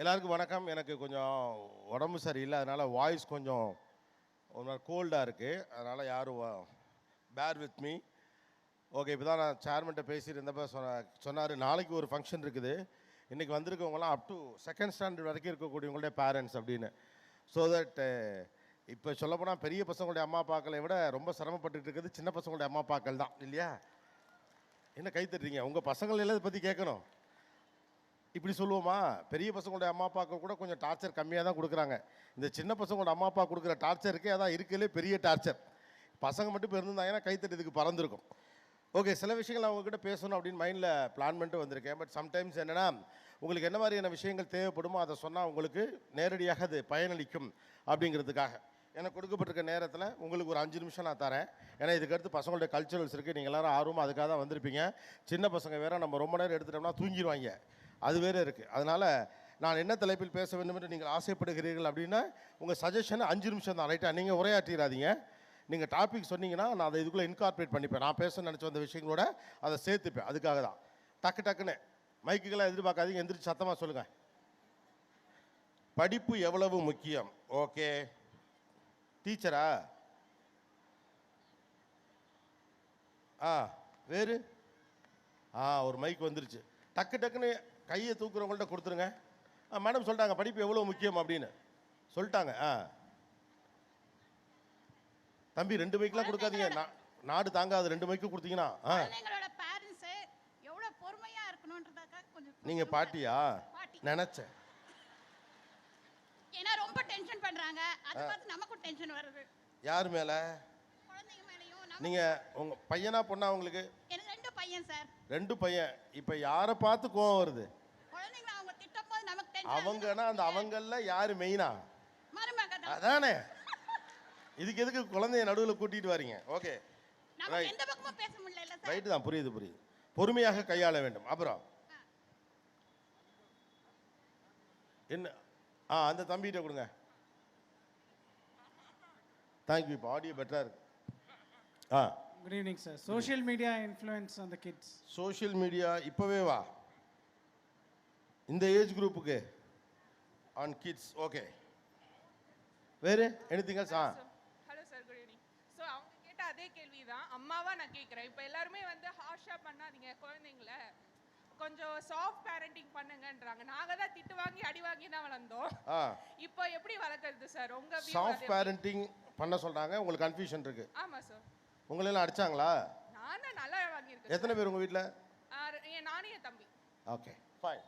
எல்லாருக்கும் வணக்கம். எனக்கு கொஞ்சம் உடம்பு சரியில்லை, அதனால் வாய்ஸ் கொஞ்சம் ஒரு மாதிரி கோல்டாக இருக்குது. அதனால் யாரும் பேர் வித் மீ. ஓகே, இப்போ தான் நான் சேர்மன்ட்ட பேசிட்டு இருந்தப்போ சொன்னார் நாளைக்கு ஒரு ஃபங்க்ஷன் இருக்குது, இன்றைக்கி வந்திருக்கவங்களாம் அப் டு செகண்ட் ஸ்டாண்டர்ட் வரைக்கும் இருக்கக்கூடியவங்களுடைய பேரண்ட்ஸ் அப்படின்னு. ஸோ தட் இப்போ சொல்லப்போனால் பெரிய பசங்களுடைய அம்மா அப்பாக்களை விட ரொம்ப சிரமப்பட்டுட்டு இருக்குது சின்ன பசங்களுடைய அம்மா அப்பாக்கள் தான், இல்லையா? என்ன கை தட்டுறீங்க? உங்கள் பசங்கள் எல்லாம் இதை பற்றி கேட்கணும். இப்படி சொல்லுவோமா? பெரிய பசங்களோட அம்மா அப்பாவுக்கு கூட கொஞ்சம் டார்ச்சர் கம்மியாக தான் கொடுக்குறாங்க. இந்த சின்ன பசங்களோட அம்மா அப்பா கொடுக்குற டார்ச்சருக்கே அதான் இருக்கிறதுலே பெரிய டார்ச்சர். பசங்க மட்டும் இப்போ இருந்திருந்தாங்கன்னா கைத்தட்டு இதுக்கு பறந்துருக்கும். ஓகே, சில விஷயங்கள் அவங்ககிட்ட பேசணும் அப்படின்னு மைண்டில் பிளான் பண்ணிட்டு வந்திருக்கேன். பட் சம்டைம்ஸ் என்னென்னா, உங்களுக்கு என்ன மாதிரியான விஷயங்கள் தேவைப்படுமோ அதை சொன்னால் உங்களுக்கு நேரடியாக அது பயனளிக்கும் அப்படிங்கிறதுக்காக எனக்கு கொடுக்கப்பட்டிருக்க நேரத்தில் உங்களுக்கு ஒரு 5 நிமிஷம் நான் தரேன். ஏன்னா இதுக்கடுத்து பசங்களுடைய கல்ச்சுரல்ஸ் இருக்குது, நீங்கள் எல்லோரும் ஆர்வமாக அதுக்காக தான் வந்திருப்பீங்க. சின்ன பசங்க வேறு நம்ம ரொம்ப நேரம் எடுத்துட்டோம்னா தூங்கிடுவாங்க, அது வேறு இருக்குது. அதனால் நான் என்ன தலைப்பில் பேச வேண்டும் என்று நீங்கள் ஆசைப்படுகிறீர்கள் அப்படின்னா உங்கள் சஜஷன் 5 நிமிஷம் தான். ரைட்டாக நீங்கள் உரையாற்றிடாதீங்க. நீங்கள் டாபிக் சொன்னீங்கன்னா நான் அதை இதுக்குள்ளே இன்கார்பரேட் பண்ணிப்பேன். நான் பேச நினச்ச வந்த விஷயங்களோட அதை சேர்த்துப்பேன். அதுக்காக தான் டக்குன்னு மைக்குக்கெல்லாம் எதிர்பார்க்காதீங்க, எந்திரிச்சு சத்தமாக சொல்லுங்கள். படிப்பு எவ்வளவு முக்கியம்? ஓகே, டீச்சரா? வேறு? ஒரு மைக் வந்துருச்சு. டக்குன்னு கையை தூக்குறவங்கள்ட்ட கொடுத்துருங்க. மேடம் சொல்லிட்டாங்க படிப்பு எவ்வளோ முக்கியம் அப்படின்னு சொல்லிட்டாங்க. தம்பி 2 மைக்கெலாம் கொடுக்காதீங்க, நாடு தாங்காது. 2 மைக்கு கொடுத்தீங்கன்னா நீங்கள் பாட்டியா நினச்சேன். ஏன்னா ரொம்ப டென்ஷன் பண்றாங்க, அது பார்த்து நமக்கும் டென்ஷன் வருது. யார் மேல? குழந்தைங்க மேலயும். நீங்க உங்க பையனா பொண்ணா? உங்களுக்கு எனக்கு 2 பையன் சார். 2 பையன். இப்போ யாரை பார்த்து கோவம் வருது? குழந்தைங்க அவங்க திட்டும்போது நமக்கு டென்ஷன். அவங்கன்னா அந்த அவங்கள்ல யாரு மெயினா? மருமக தான். அதானே. இதுக்கு எதுக்கு குழந்தைய நடுவில் கூட்டிட்டு வரீங்க? ஓகே, நம்ம எந்த பக்கமும் பேச முடியல சார். ரைட் தான், புரியுது. பொறுமையாக கையாள வேண்டும். அப்புறம் என்ன? அந்த தம்பிகிட்ட கொடுங்க. தேங்க்யூ. இப்போ ஆடியோ பெட்டராக இருக்கு. Good evening sir. Social media influence on the kids. Social media இப்போவே வா, இந்த ஏஜ் குரூப்புக்கு ஆன் கிட்ஸ். ஓகே, வேறு anything else? Hello sir, good evening. So அவங்க கேட்ட அதே கேள்வி தான் அம்மாவா நான் கேட்குறேன். இப்போ எல்லாருமே வந்து ஹார்ஷாக பண்ணாதீங்க, குழந்தைங்கள கொஞ்சம் சாஃப்ட் பேரண்டிங் பண்ணுங்கன்றாங்க. நாங்கள் தான் திட்டு வாங்கி அடி வாங்கி தான் வளர்ந்தோம். இப்போ எப்படி வளர்க்குறது சார்? உங்க சாஃப்ட் பேரண்டிங் பண்ண சொல்றாங்க, உங்களுக்கு கன்ஃபியூஷன் இருக்கு. ஆமாம் சார். உங்களை எல்லாம் அடிச்சாங்களா? நான் தான் நல்லா வாங்கியிருக்கேன். எத்தனை பேர் உங்க வீட்டில்? நானும் என் தம்பி. Okay, fine.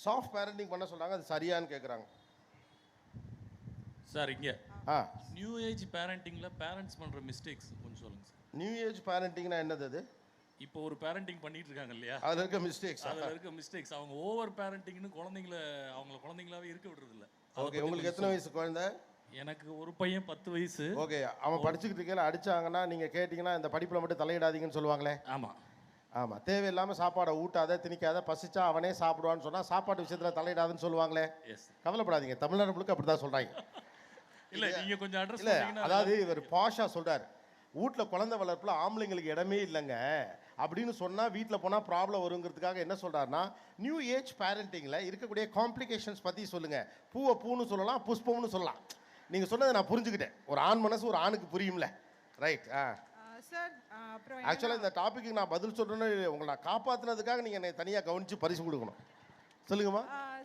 சாஃப்ட் பேரண்டிங் பண்ண சொல்றாங்க, அது சரியான்னு கேட்குறாங்க சார். இங்கே நியூ ஏஜ் பேரண்டிங்கில் பேரண்ட்ஸ் பண்ணுற மிஸ்டேக்ஸ் கொஞ்சம் சொல்லுங்கள் சார். நியூ ஏஜ் பேரண்டிங்னா என்னது? அது இப்போ ஒரு பேரண்டிங் பண்ணிட்டு இருக்காங்க இல்லையா, அதில் இருக்க மிஸ்டேக்ஸ். அவங்க ஓவர் பேரண்டிங்னு அவங்கள குழந்தைங்களாவே இருக்க விடுறது இல்லை. ஓகே, உங்களுக்கு எத்தனை வயசு குழந்தை? எனக்கு ஒரு பையன் 10 வயசு. ஓகே, அவன் படிச்சுக்கிட்டு இருக்கையில அடிச்சாங்கன்னா நீங்கள் கேட்டிங்கன்னா இந்த படிப்பில் மட்டும் தலையிடாதீங்கன்னு சொல்லுவாங்களே? ஆமாம், தேவையில்லாமல் சாப்பாடை ஊட்டாத திணிக்காத, பசிச்சா அவனே சாப்பிடுவான்னு சொன்னால் சாப்பாட்டு விஷயத்தில் தலையிடாதுன்னு சொல்லுவாங்களே? கவலைப்படாதீங்க, தமிழ்நாடு முழுக்க அப்படி தான் சொல்கிறாங்க. இல்லை, நீங்கள் கொஞ்சம் அட்ரஸ் இல்லை, அதாவது இவர் பாஷா சொல்கிறார், வீட்டில் குழந்தை வளர்ப்பில் ஆம்பளைங்களுக்கு இடமே இல்லைங்க அப்படின்னு சொன்னால் வீட்டில் போனால் ப்ராப்ளம் வருங்கிறதுக்காக என்ன சொல்கிறாருன்னா, நியூ ஏஜ் பேரண்டிங்கில் இருக்கக்கூடிய காம்ப்ளிகேஷன்ஸ் பற்றி சொல்லுங்கள். பூவை பூன்னு சொல்லலாம், புஷ்பம்னு சொல்லலாம். நீங்கள் சொன்னதை நான் புரிஞ்சுக்கிட்டேன். ஒரு ஆண் மனசு ஒரு ஆணுக்கு புரியும்ல, ரைட்? சார், அப்புறம் ஆக்சுவலாக இந்த டாப்பிக்கு நான் பதில் சொல்கிறேன்னு உங்களை நான் காப்பாற்றினதுக்காக நீங்கள் என்னை தனியாக கவனித்து பரிசு கொடுக்கணும். சொல்லுங்கம்மா.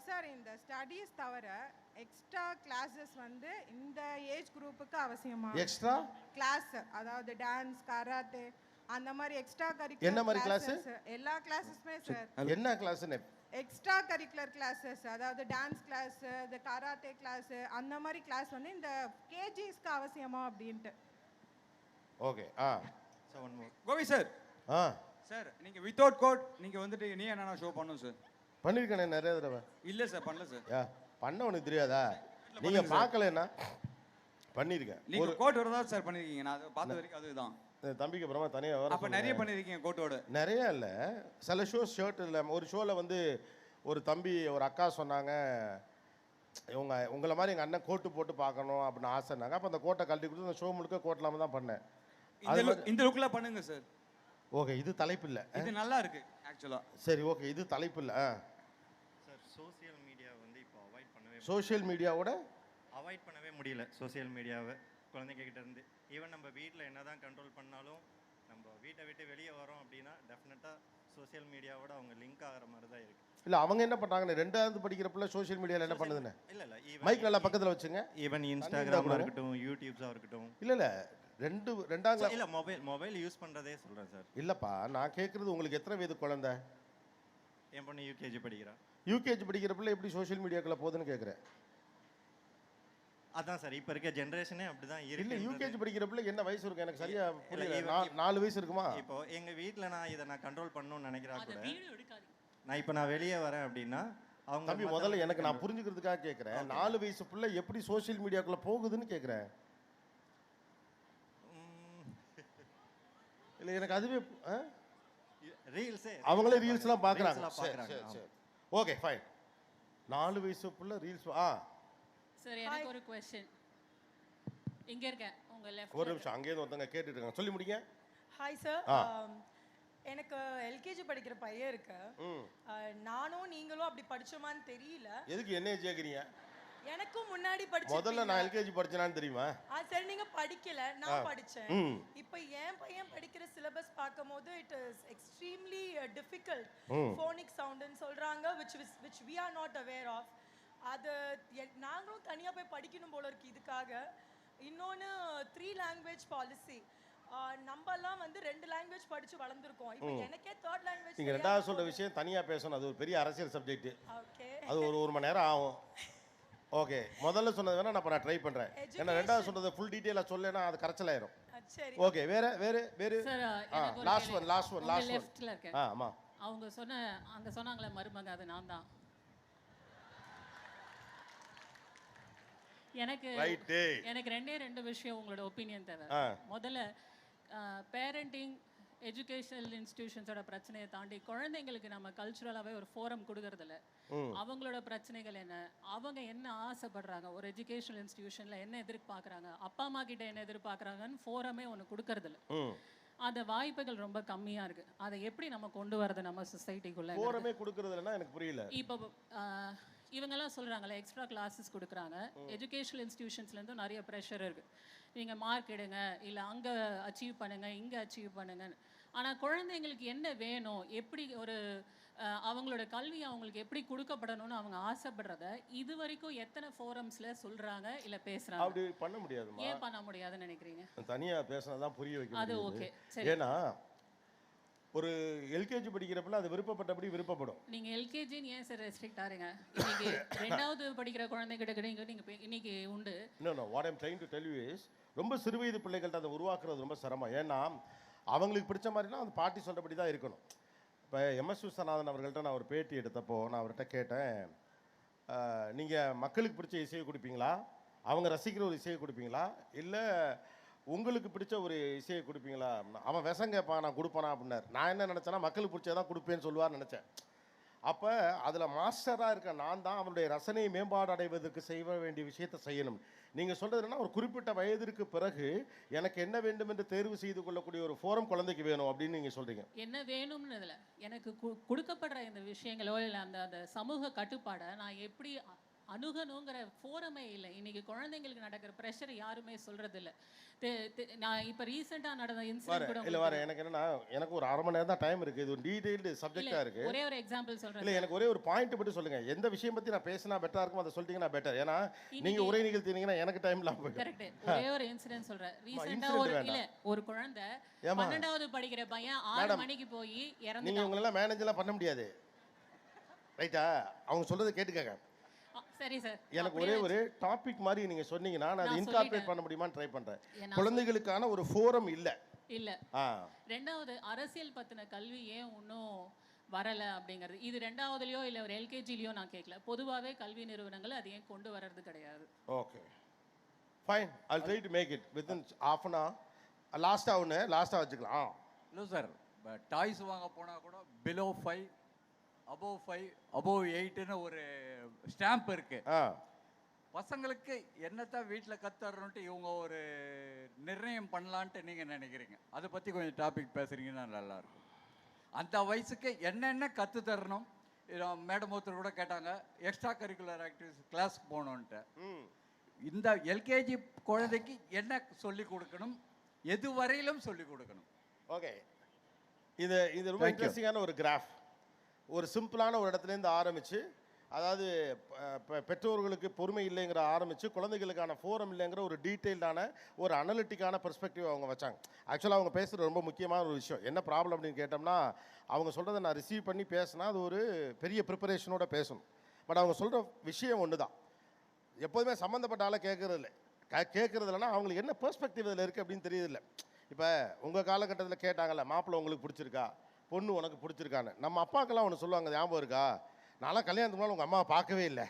சார், இந்த ஸ்டடீஸ் தவிர எக்ஸ்ட்ரா கிளாஸஸ் வந்து இந்த ஏஜ் குரூப்புக்கு அவசியமா? எக்ஸ்ட்ரா கிளாஸ், அதாவது டான்ஸ், கராத்தே, அந்த மாதிரி எக்ஸ்ட்ரா கரிக்குலர். என்ன மாதிரி கிளாஸ்? எல்லா கிளாஸஸுமே சார். என்ன கிளாஸ்னு? எக்ஸ்ட்ரா கரிக்குலர் கிளாஸஸ், அதாவது டான்ஸ் கிளாஸ், இந்த கராத்தே கிளாஸ், அந்த மாதிரி கிளாஸ் வந்து இந்த கேஜிஸ்க்கு அவசியமா அப்படின்ட்டு. ஓகே. Sir, one more. கோவி சார். சார், நீங்கள் வித்தவுட் கோட் நீங்கள் வந்துட்டு நீ என்னென்ன ஷோ பண்ணணும் சார்? பண்ணியிருக்கேனே நிறைய தடவை. இல்லை சார், பண்ணல சார். பண்ண உனக்கு தெரியாதா? நீங்கள் பார்க்கலன்னா பண்ணியிருக்கேன். நீங்கள் கோட் வரதா சார் பண்ணியிருக்கீங்க? நான் அதை பார்த்த வரைக்கும் அதுதான். தம்பிக்கு அப்புறமா தனியாக வர. அப்போ நிறைய பண்ணியிருக்கீங்க கோட்டோட? நிறைய இல்லை, சில ஷோஸ் ஷர்ட் இல்லை. ஒரு ஷோவில் வந்து ஒரு தம்பி ஒரு அக்கா சொன்னாங்க, உங்களை மாதிரி எங்கள் அண்ணன் கோட்டு போட்டு பார்க்கணும் அப்படின்னு ஆசைனாங்க. அப்போ அந்த கோட்டை கழட்டி கொடுத்து அந்த ஷோ முழுக்க கோட் இல்லாமல் தான் பண்ணேன். இந்த லுக்கில் பண்ணுங்க சார். ஓகே, இது தலைப்பு இல்லை, இது நல்லா இருக்கு ஆக்சுவலாக. சரி, ஓகே, இது தலைப்பு இல்லை. சோஷியல் மீடியா வந்து இப்போ சோஷியல் மீடியாவோட அவாய்ட் பண்ணவே முடியல. சோஷியல் மீடியாவை குழந்தைங்க கிட்ட இருந்து ஈவன் நம்ம வீட்டில் என்ன தான் கண்ட்ரோல் பண்ணாலும் நம்ம வீட்டை விட்டு வெளியே வரோம் அப்படின்னா டெஃபினட்டாக சோஷியல் மீடியாவோட அவங்க லிங்க் ஆகிற மாதிரி தான் இருக்குது. இல்லை அவங்க என்ன பண்ணுறாங்கன்னு 2வது படிக்கிற பிள்ளை சோஷியல் மீடியாவில் என்ன பண்ணுதுன்னு இல்லை மைக் நல்லா பக்கத்தில் வச்சுங்க. ஈவன் இன்ஸ்டாகிராமாக இருக்கட்டும், யூடியூப்ஸாக இருக்கட்டும். இல்லை 2ஆம் கிளாஸ் இல்லை மொபைல் யூஸ் பண்ணுறதே சொல்கிறேன் சார். இல்லைப்பா, நான் கேட்குறது உங்களுக்கு எத்தனை வயது குழந்தை? என் பொண்ணு யூகேஜி படிக்கிறான். யூகேஜி படிக்கிற பிள்ளை எப்படி சோஷியல் மீடியாக்குள்ள போகுதுன்னு கேட்குறேன். அதான் சார் இப்போ இருக்க ஜென்ரேஷனே அப்படிதான் இல்லை இருக்கு. யூகேஜி படிக்கிற பிள்ளை என்ன வயசு இருக்கும் எனக்கு சரியா புரியல. 4 வயசு இருக்குமா? இப்போ எங்கள் வீட்டில் நான் கண்ட்ரோல் பண்ணணும்னு நினைக்கிறா கூட நான் வெளியே வரேன் அப்படின்னா அவங்க தம்பி முதல்ல எனக்கு நான் புரிஞ்சுக்கிறதுக்காக கேட்குறேன். 4 வயசு பிள்ளை எப்படி சோஷியல் மீடியாக்குள்ள போகுதுன்னு கேட்குறேன். இல்லை எனக்கு அதுவே ரீல்ஸே அவங்களே ரீல்ஸ்லாம் பார்க்குறாங்க. சரி ஓகே ஃபைன். 4 வயசு பிள்ளை ரீல்ஸ். சார் எனக்கு ஒரு क्वेश्चन. இங்க இருக்கேன் உங்க லெஃப்ட். ஒரு நிமிஷம் அங்கேயிருந்து ஒருத்தங்க கேட்டுட்டு இருக்காங்க, சொல்லி முடிங்க. ஹாய் சார், எனக்கு எல்கேஜி படிக்கிற பையன் இருக்கு. நானும் நீங்களும் அப்படி படிச்சோமான்னு தெரியல. எதுக்கு என்ன கேக்குறீங்க? எனக்கும் முன்னாடி படிச்ச முதல்ல நான் எல்கேஜி படிச்சேனான்னு தெரியுமா? சரி நீங்க படிக்கல, நான் படிச்சேன். இப்போ என் பையன் படிக்கிற சிலபஸ் பார்க்கும்போது it is extremely difficult. Phonic சவுண்ட்னு சொல்றாங்க which we are not aware of. அது நாங்களும் தனியா போய் படிக்கணும் போல இருக்கு இதுக்காக. இன்னொன்னு 3 லாங்குவேஜ் பாலிசி. நம்மலாம் வந்து 2 லாங்குவேஜ் படிச்சு வளர்ந்துருக்கோம். இப்போ எனக்கே 3rd லாங்குவேஜ். நீங்க 2வது சொல்ற விஷயம் தனியா பேசணும், அது ஒரு பெரிய அரசியல் சப்ஜெக்ட். ஓகே, அது ஒரு மணி நேரம் ஆகும். ஓகே, முதல்ல சொன்னது வேணா நான் ட்ரை பண்றேன். ஏன்னா 2வது சொன்னது ஃபுல் டீடைலா சொல்லனா அது கரெக்டலாயிரும். சரி ஓகே, வேற சார் லாஸ்ட் ஒன் லெஃப்ட்ல இருக்கேன். ஆமா அவங்க சொன்னாங்களே மருமக, அது நான் தான். எனக்கு 2 விஷயம் உங்களோட ஒப்பீனியன் தேவை. முதல்ல பேரண்டிங் எஜுகேஷனல் இன்ஸ்டிடியூஷன்ஸோட பிரச்சனையை தாண்டி குழந்தைங்களுக்கு நம்ம கல்ச்சுரலாகவே ஒரு ஃபோரம் கொடுக்கறதில்ல. அவங்களோட பிரச்சனைகள் என்ன, அவங்க என்ன ஆசைப்படுறாங்க, ஒரு எஜுகேஷனல் இன்ஸ்டிடியூஷனில் என்ன எதிர்பார்க்குறாங்க, அப்பா அம்மா கிட்ட என்ன எதிர்பார்க்குறாங்கன்னு ஃபோரமே ஒன்று கொடுக்கறதில்ல. அந்த வாய்ப்புகள் ரொம்ப கம்மியாக இருக்குது. அதை எப்படி நம்ம கொண்டு வரது நம்ம சொசைட்டிக்குள்ளே? ஃபோரமே கொடுக்கறதில்லன்னா எனக்கு புரியல. இப்போ இவங்கெல்லாம் சொல்கிறாங்களே எக்ஸ்ட்ரா கிளாஸஸ் கொடுக்குறாங்க. எஜுகேஷனல் இன்ஸ்டிடியூஷன்ஸ்லேருந்து நிறைய ப்ரெஷர் இருக்குது. நீங்கள் மார்க் எடுங்க, இல்லை அங்கே அச்சீவ் பண்ணுங்கள், இங்கே அச்சீவ் பண்ணுங்கன்னு. ஆனால் குழந்தைங்களுக்கு என்ன வேணும், எப்படி ஒரு அவங்களோட கல்வி அவங்களுக்கு எப்படி கொடுக்கப்படணும்னு அவங்க ஆசைப்படுறத இது வரைக்கும் எத்தனை ஃபோரம்ஸில் சொல்கிறாங்க இல்லை பேசுகிறாங்க? அப்படி பண்ண முடியாது. ஏன் பண்ண முடியாதுன்னு நினைக்கிறீங்க? தனியாக பேசினதான் புரிய வைக்க அது ஓகே. சரி, ஏன்னா ஒரு எல்கேஜி படிக்கிறப்பல அது விருப்பப்பட்டபடி விருப்பப்படும். நீங்க எல்கேஜின்னு ஏன் சார் ரெஸ்ட்ரிக்ட் ஆறீங்க? இன்னைக்கு 2வது படிக்கிற குழந்தைகிட்ட நீங்க இன்னைக்கு உண்டு. No what I am trying to tell you is ரொம்ப சிறுவயது பிள்ளைகள்ட்ட அதை உருவாக்குறது ரொம்ப சிரமம். ஏன்னா அவங்களுக்கு பிடிச்ச மாதிரினா அந்த பாட்டி சொல்கிறபடி தான் இருக்கணும். இப்போ எம்எஸ் விஸ்வநாதன் அவர்கள்ட்ட நான் ஒரு பேட்டி எடுத்தப்போ நான் அவர்கிட்ட கேட்டேன், நீங்கள் மக்களுக்கு பிடிச்ச இசையை கொடுப்பீங்களா, அவங்க ரசிக்கிற ஒரு இசையை கொடுப்பீங்களா, இல்லை உங்களுக்கு பிடிச்ச ஒரு இசையை கொடுப்பீங்களா? அவன் விஷம் கேட்பான், நான் கொடுப்பானா அப்படின்னார். நான் என்ன நினச்சேன்னா மக்களுக்கு பிடிச்சதான் கொடுப்பேன்னு சொல்லுவார்னு நினச்சேன். அப்போ அதில் மாஸ்டராக இருக்க நான் தான் அவனுடைய ரசனையை மேம்பாடு அடைவதற்கு செய்ய வேண்டிய விஷயத்தை செய்யணும். நீங்கள் சொல்கிறது என்னன்னா, ஒரு குறிப்பிட்ட வயதிற்கு பிறகு எனக்கு என்ன வேண்டும் என்று தேர்வு செய்து கொள்ளக்கூடிய ஒரு ஃபோரம் குழந்தைக்கு வேணும் அப்படின்னு நீங்கள் சொல்கிறீங்க. என்ன வேணும்னு இதில் எனக்கு கொடுக்கப்படுற இந்த விஷயங்களோ இல்லை அந்த சமூக கட்டுப்பாடை நான் எப்படி அணுகணுங்கிற ஃபோரமே இல்லை. இன்னைக்கு குழந்தைங்களுக்கு நடக்கிற ப்ரெஷர் யாருமே சொல்றது இல்லை. நான் இப்போ ரீசெண்டாக நடந்த இன்சிடென்ட் கூட இல்லை வர எனக்கு என்னன்னா, எனக்கு ஒரு 1/2 மணி நேரம் தான் டைம் இருக்குது. இது ஒரு டீடைல்டு சப்ஜெக்டாக இருக்குது. ஒரே ஒரு எக்ஸாம்பிள் சொல்கிறேன். இல்லை எனக்கு ஒரே ஒரு பாயிண்ட் மட்டும் சொல்லுங்கள். எந்த விஷயம் பற்றி நான் பேசினா பெட்டராக இருக்கும் அதை சொல்லிட்டீங்கன்னா பெட்டர். ஏன்னா நீங்கள் உரை நிகழ்த்தினீங்கன்னா எனக்கு டைம் இல்லாமல் போயிடும். கரெக்ட். ஒரே ஒரு இன்சிடென்ட் சொல்கிறேன். ரீசெண்டாக ஒரு குழந்தை 12வது படிக்கிற பையன் 6 மணிக்கு போய் இறந்து. நீங்கள் உங்களெல்லாம் மேனேஜெல்லாம் பண்ண முடியாது, ரைட்டா? அவங்க சொல்கிறத கேட்டுக்கங்க. சரி சார், எனக்கு ஒரே ஒரு டாபிக் மாதிரி நீங்க சொன்னீங்கன்னா நான் அதை இன்கார்பரேட் பண்ண முடியுமான்னு ட்ரை பண்றேன். குழந்தைகளுக்கான ஒரு ஃபோரம் இல்ல. 2வது அரசியல் பத்தின கல்வி ஏன் இன்னும் வரல அப்படிங்கிறது. இது 2வதுலயோ இல்ல ஒரு எல்கேஜிலயோ நான் கேட்கல. பொதுவாகவே கல்வி நிறுவனங்கள் அது ஏன் கொண்டு வர்றது கிடையாது. Okay fine, I'll try to make it within half an hour. லாஸ்டா வச்சுக்கலாம். இல்லை சார், டாய்ஸ் வாங்க போனால் கூட below 5 above 5 above 8ன்னு ஒரு ஸ்டாம்ப் இருக்கு. பசங்களுக்கு என்னத்தான் வீட்டில் கற்றுறோன்ட்டு இவங்க ஒரு நிர்ணயம் பண்ணலான்ட்டு நீங்கள் நினைக்கிறீங்க? அதை பற்றி கொஞ்சம் டாபிக் பேசுகிறீங்கன்னா நல்லாயிருக்கும். அந்த வயசுக்கு என்னென்ன கற்றுத்தரணும், மேடம் ஒருத்தர் கூட கேட்டாங்க எக்ஸ்ட்ரா கரிக்குலர் ஆக்டிவிட்டிஸ் கிளாஸ்க்கு போகணுன்ட்டு. இந்த எல்கேஜி குழந்தைக்கு என்ன சொல்லிக் கொடுக்கணும், எது வரையிலும் சொல்லிக் கொடுக்கணும்? ஓகே, இது ரொம்ப இன்ட்ரெஸ்டிங்கான ஒரு கிராஃப். ஒரு சிம்பிளான ஒரு இடத்துலேருந்து ஆரம்பித்து, அதாவது பெற்றோர்களுக்கு பொறுமை இல்லைங்கிற ஆரம்பித்து குழந்தைகளுக்கான ஃபோரம் இல்லைங்கிற ஒரு டீட்டெயில்டான ஒரு அனலிட்டிக்கான பெர்ஸ்பெக்டிவ் அவங்க வச்சாங்க. ஆக்சுவலாக அவங்க பேசுகிறது ரொம்ப முக்கியமான ஒரு விஷயம். என்ன ப்ராப்ளம் அப்படின்னு கேட்டோம்னா, அவங்க சொல்கிறத நான் ரிசீவ் பண்ணி பேசினா அது ஒரு பெரிய ப்ரிப்பரேஷனோட பேசணும். பட் அவங்க சொல்கிற விஷயம் ஒன்று தான். எப்போதுமே சம்மந்தப்பட்ட ஆளை கேட்குறது இல்லைன்னா அவங்களுக்கு என்ன பெர்ஸ்பெக்டிவ் இதில் இருக்குது அப்படின்னு தெரியுதில்ல. இப்போ உங்கள் காலகட்டத்தில் கேட்டாங்கல்ல, மாப்பிள்ளை உங்களுக்கு பிடிச்சிருக்கா, பொண்ணு உனக்கு பிடிச்சிருக்கான்னு. நம்ம அப்பாக்கெல்லாம் ஒன்று சொல்லுவாங்க, ஞாபகம் இருக்கா? நான்லாம் கல்யாணத்துக்கு முன்னாடி உங்கள் அம்மாவை பார்க்கவே இல்லை,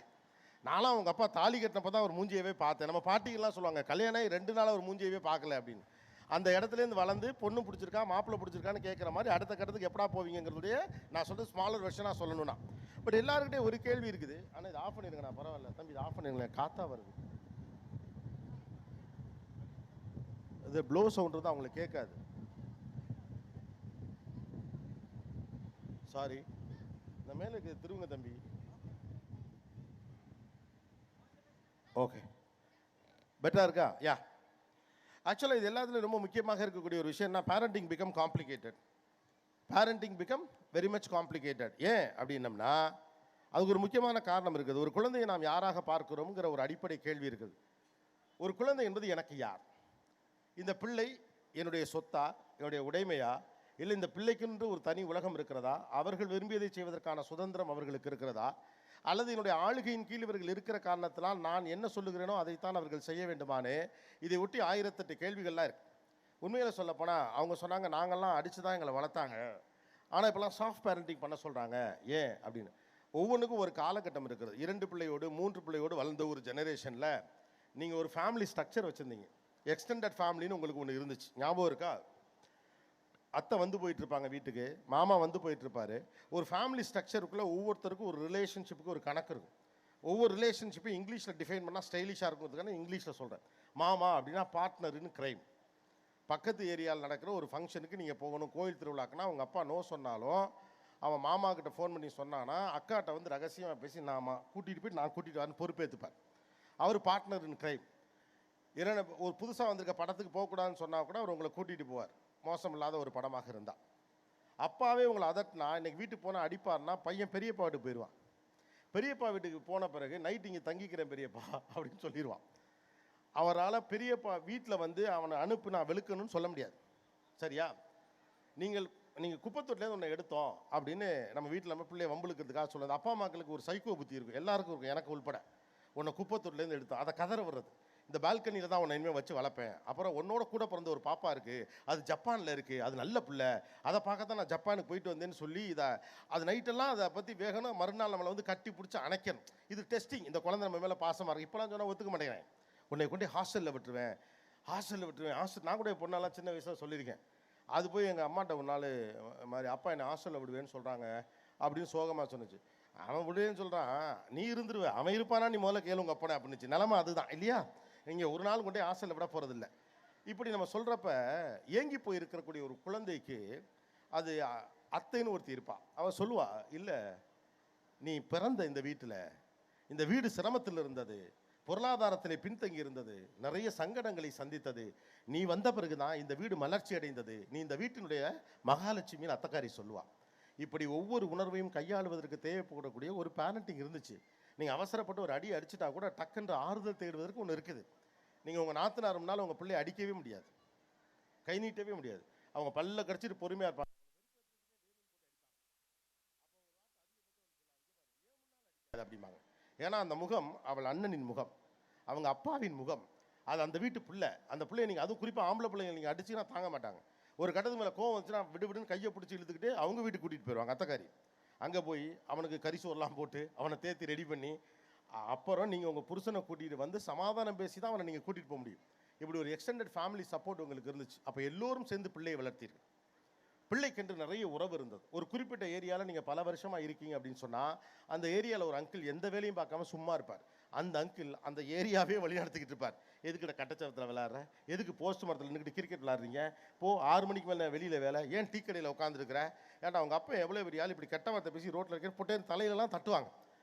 நான்லாம் உங்கள் அப்பா தாலி கட்டினப்போ தான் ஒரு மூஞ்சியவே பார்த்தேன். நம்ம பாட்டிகள்லாம் சொல்லுவாங்க, கல்யாணம் 2 நாளாக ஒரு மூஞ்சியவே பார்க்கல அப்படின்னு. அந்த இடத்துலேருந்து வளர்ந்து பொண்ணு பிடிச்சிருக்கா, மாப்பிள்ளை பிடிச்சிருக்கான்னு கேட்குற மாதிரி அடுத்த கட்டத்துக்கு எப்படா போவீங்கிறதுடைய நான் சொல்கிறது ஸ்மாலர் வெர்ஷனாக சொல்லணும்னா. பட் எல்லாருக்கிட்டே ஒரு கேள்வி இருக்குது. ஆனால் இது ஆஃப் பண்ணிடுங்க, நான் பரவாயில்ல தம்பி, இது ஆஃப் பண்ணிடுங்களேன், காற்றா வருது. இது ப்ளோ சவுண்ட் தான் அவங்களுக்கு கேட்காது. சாரி, இந்த மேலே திருவுங்க தம்பி. ஓகே, பெட்டராக இருக்கா? யா, ஆக்சுவலாக இது எல்லாத்துலேயும் ரொம்ப முக்கியமாக இருக்கக்கூடிய ஒரு விஷயம் என்ன, parenting become complicated. Parenting become very much complicated. ஏன் அப்படின்னம்னா அதுக்கு ஒரு முக்கியமான காரணம் இருக்குது. ஒரு குழந்தையை நாம் யாராக பார்க்கிறோம்ங்கிற ஒரு அடிப்படை கேள்வி இருக்குது. ஒரு குழந்தை என்பது எனக்கு யார்? இந்த பிள்ளை என்னுடைய சொத்தா, என்னுடைய உடைமையா, இல்லை இந்த பிள்ளைக்கென்று ஒரு தனி உலகம் இருக்கிறதா, அவர்கள் விரும்பியதை செய்வதற்கான சுதந்திரம் அவர்களுக்கு இருக்கிறதா, அல்லது என்னுடைய ஆளுகையின் கீழ் இவர்கள் இருக்கிற காரணத்தினால் நான் என்ன சொல்லுகிறேனோ அதைத்தான் அவர்கள் செய்ய வேண்டுமானே, இதை ஒட்டி 1008 கேள்விகள்லாம் இருக்குது. உண்மையில் சொல்லப்போனால் அவங்க சொன்னாங்க, நாங்கள்லாம் அடித்து தான் எங்களை வளர்த்தாங்க, ஆனால் இப்போலாம் சாஃப்ட் பேரண்டிங் பண்ண சொல்கிறாங்க. ஏன் அப்படின்னு, ஒவ்வொன்றுக்கும் ஒரு காலகட்டம் இருக்குது. 2 பிள்ளையோடு 3 பிள்ளையோடு வளர்ந்த ஒரு ஜெனரேஷனில் நீங்கள் ஒரு ஃபேமிலி ஸ்ட்ரக்சர் வச்சுருந்தீங்க. எக்ஸ்டெண்டட் ஃபேமிலின்னு உங்களுக்கு ஒன்று இருந்துச்சு, ஞாபகம் இருக்கா? அத்தை வந்து போயிட்டுருப்பாங்க வீட்டுக்கு, மாமா வந்து போயிட்டுருப்பாரு. ஒரு ஃபேமிலி ஸ்ட்ரக்சருக்குள்ளே ஒவ்வொருத்தருக்கும் ஒரு ரிலேஷன்ஷிப்புக்கு ஒரு கணக்கு இருக்கும். ஒவ்வொரு ரிலேஷன்ஷிப்பையும் இங்கிலீஷில் டிஃபைன் பண்ணால் ஸ்டைலிஷாக இருக்குங்கிறதுக்கான இங்கிலீஷில் சொல்கிறேன். மாமா அப்படின்னா பார்ட்னர்னு கிரைம். பக்கத்து ஏரியாவில் நடக்கிற ஒரு ஃபங்க்ஷனுக்கு நீங்கள் போகணும், கோயில் திருவிழாக்குன்னா அவங்க அப்பா நோ சொன்னாலும் அவன் மாமா கிட்ட ஃபோன் பண்ணி சொன்னான்னா அக்காட்ட வந்து ரகசியமாக பேசி நாம கூட்டிகிட்டு போய் நான் கூட்டிகிட்டு வரேன்னு பொறுப்பேற்றுப்பார். அவர் பார்ட்னர் இன் கிரைம். ஏன்னா ஒரு புதுசாக வந்திருக்க படத்துக்கு போகக்கூடாதுன்னு சொன்னால் கூட அவர் உங்களை கூட்டிகிட்டு போவார், மோசம் இல்லாத ஒரு படமாக இருந்தால். அப்பாவே உங்களை அதட்டினா, இன்றைக்கி வீட்டுக்கு போனால் அடிப்பார்னா பையன் பெரியப்பா வீட்டுக்கு போயிடுவான். பெரியப்பா வீட்டுக்கு போன பிறகு நைட் இங்கே தங்கிக்கிறேன் பெரியப்பா அப்படின்னு சொல்லிடுவான். அவரால் பெரியப்பா வீட்டில் வந்து அவனை அனுப்பு நான் வெளுக்கணும்னு சொல்ல முடியாது. சரியா? நீங்கள் குப்பத்தொட்டிலேருந்து ஒன்று எடுத்தோம் அப்படின்னு நம்ம வீட்டில் நம்ம பிள்ளைய வம்புழுக்கிறதுக்காக சொல்லுது. அப்பா அம்மாக்களுக்கு ஒரு சைக்கோ புத்தி இருக்கும், எல்லாருக்கும் இருக்கும், எனக்கு உள்பட. உன்னை குப்பத்தொட்டிலேருந்து எடுத்தோம், அதை கதற வர்றது. இந்த பால்கனியில் தான் உன்னை இனிமேல் வச்சு வளர்ப்பேன். அப்புறம் உன்னோட கூட பிறந்த ஒரு பாப்பா இருக்குது, அது ஜப்பானில் இருக்குது, அது நல்ல பிள்ளை, அதை பார்க்க தான் நான் ஜப்பானுக்கு போயிட்டு வந்தேன்னு சொல்லி அது நைட்டெல்லாம் அதை பற்றி வேகணும், மறுநாள் நம்மளை வந்து கட்டி பிடிச்சி அணைக்கணும். இது டெஸ்டிங். இந்த குழந்தை நம்ம மேலே பாசமாக இருக்குது. இப்போலாம் சொன்னால் ஒத்துக்க மாட்டேங்கிறேன், உன்னை கொண்டு ஹாஸ்டலில் விட்டுருவேன். ஹாஸ்டல் நான் கூட என் பொண்ணாலாம் சின்ன வயசில் சொல்லியிருக்கேன். அது போய் எங்கள் அம்மாட்ட ஒரு நாள் மாதிரி அப்பா என்னை ஹாஸ்டலில் விடுவேன்னு சொல்கிறாங்க அப்படின்னு சோகமாக சொன்னிச்சு. அவன் விடுவேன்னு சொல்கிறான், நீ இருந்துருவேன், அவன் இருப்பானா நீ முதல்ல கேளு உங்கள் அப்பனே அப்படின்னுச்சு. நிலமை அதுதான் இல்லையா? நீங்கள் ஒரு நாள் கொண்டே ஹாஸ்டலில் விட போகிறதில்ல. இப்படி நம்ம சொல்கிறப்ப ஏங்கி போயிருக்கக்கூடிய ஒரு குழந்தைக்கு அது அத்தைன்னு ஒருத்தி இருப்பாள். அவள் சொல்லுவா, இல்லை நீ பிறந்த இந்த வீட்டில், இந்த வீடு சிரமத்தில் இருந்தது, பொருளாதாரத்திலே பின்தங்கி இருந்தது, நிறைய சங்கடங்களை சந்தித்தது, நீ வந்த பிறகு தான் இந்த வீடு மலர்ச்சி அடைந்தது, நீ இந்த வீட்டினுடைய மகாலட்சுமின்னு அத்தக்காரி சொல்லுவா. இப்படி ஒவ்வொரு உணர்வையும் கையாளுவதற்கு தேவைப்படக்கூடிய ஒரு பேரண்டிங் இருந்துச்சு. நீங்கள் அவசரப்பட்டு ஒரு அடி அடிச்சுட்டா கூட டக்குன்ற ஆறுதல் தேடுவதற்கு ஒன்று இருக்குது. நீங்கள் உங்கள் நாத்தனார் முன்னால் உங்கள் பிள்ளையை அடிக்கவே முடியாது, கை நீட்டவே முடியாது. அவங்க பல்ல கடிச்சிட்டு பொறுமையாக இருப்பாங்க. அப்படிம்பாங்க. ஏன்னா அந்த முகம் அவள் அண்ணனின் முகம், அவங்க அப்பாவின் முகம், அது அந்த வீட்டு பிள்ளை. அந்த பிள்ளையை நீங்கள், அதுவும் குறிப்பாக ஆம்பளை பிள்ளைங்க நீங்கள் அடிச்சுன்னா தாங்க மாட்டாங்க. ஒரு கட்டத்துக்கு மேலே கோவம் வந்துச்சுன்னா விடுன்னு கையை பிடிச்சி இழுத்துக்கிட்டு அவங்க வீட்டுக்கு கூட்டிகிட்டு போயிடுவாங்க அத்தக்காரி. அங்கே போய் அவனுக்கு கரிசோர்லாம் போட்டு அவனை தேத்தி ரெடி பண்ணி அப்புறம் நீங்கள் உங்கள் புருஷனை கூட்டிகிட்டு வந்து சமாதானம் பேசி தான் அவனை நீங்கள் கூட்டிகிட்டு போக முடியும். இப்படி ஒரு எக்ஸ்டெண்டட் ஃபேமிலி சப்போர்ட் உங்களுக்கு இருந்துச்சு. அப்போ எல்லோரும் சேர்ந்து பிள்ளையை வளர்த்தீர்கள். பிள்ளைக்கென்று நிறைய உறவு இருந்தது. ஒரு குறிப்பிட்ட ஏரியாவில் நீங்கள் பல வருஷமாக இருக்கீங்க அப்படின்னு சொன்னால் அந்த ஏரியாவில் ஒரு அங்கிள் எந்த வேலையும் பார்க்காம சும்மா இருப்பார். அந்த அங்கிள் அந்த ஏரியாவே வழி நடத்திக்கிட்டு இருப்பார். எதுக்கிட்ட கட்டச்சவத்தில் விளையாடுற, எதுக்கு போஸ்ட் மரத்தில் நின்றுக்கிட்டு கிரிக்கெட் விளையாடுறீங்க, 6 மணிக்கு மேலே வெளியில் வேலை, ஏன் டீ கடையில் உட்காந்துருக்குற, ஏன்டா அவங்க அப்பா எவ்வளோ பெரிய ஆள் இப்படி கெட்ட வார்த்தை பேசி ரோட்டில் இருக்கிற பொட்டேன் தலையிலலாம் தட்டுவாங்க.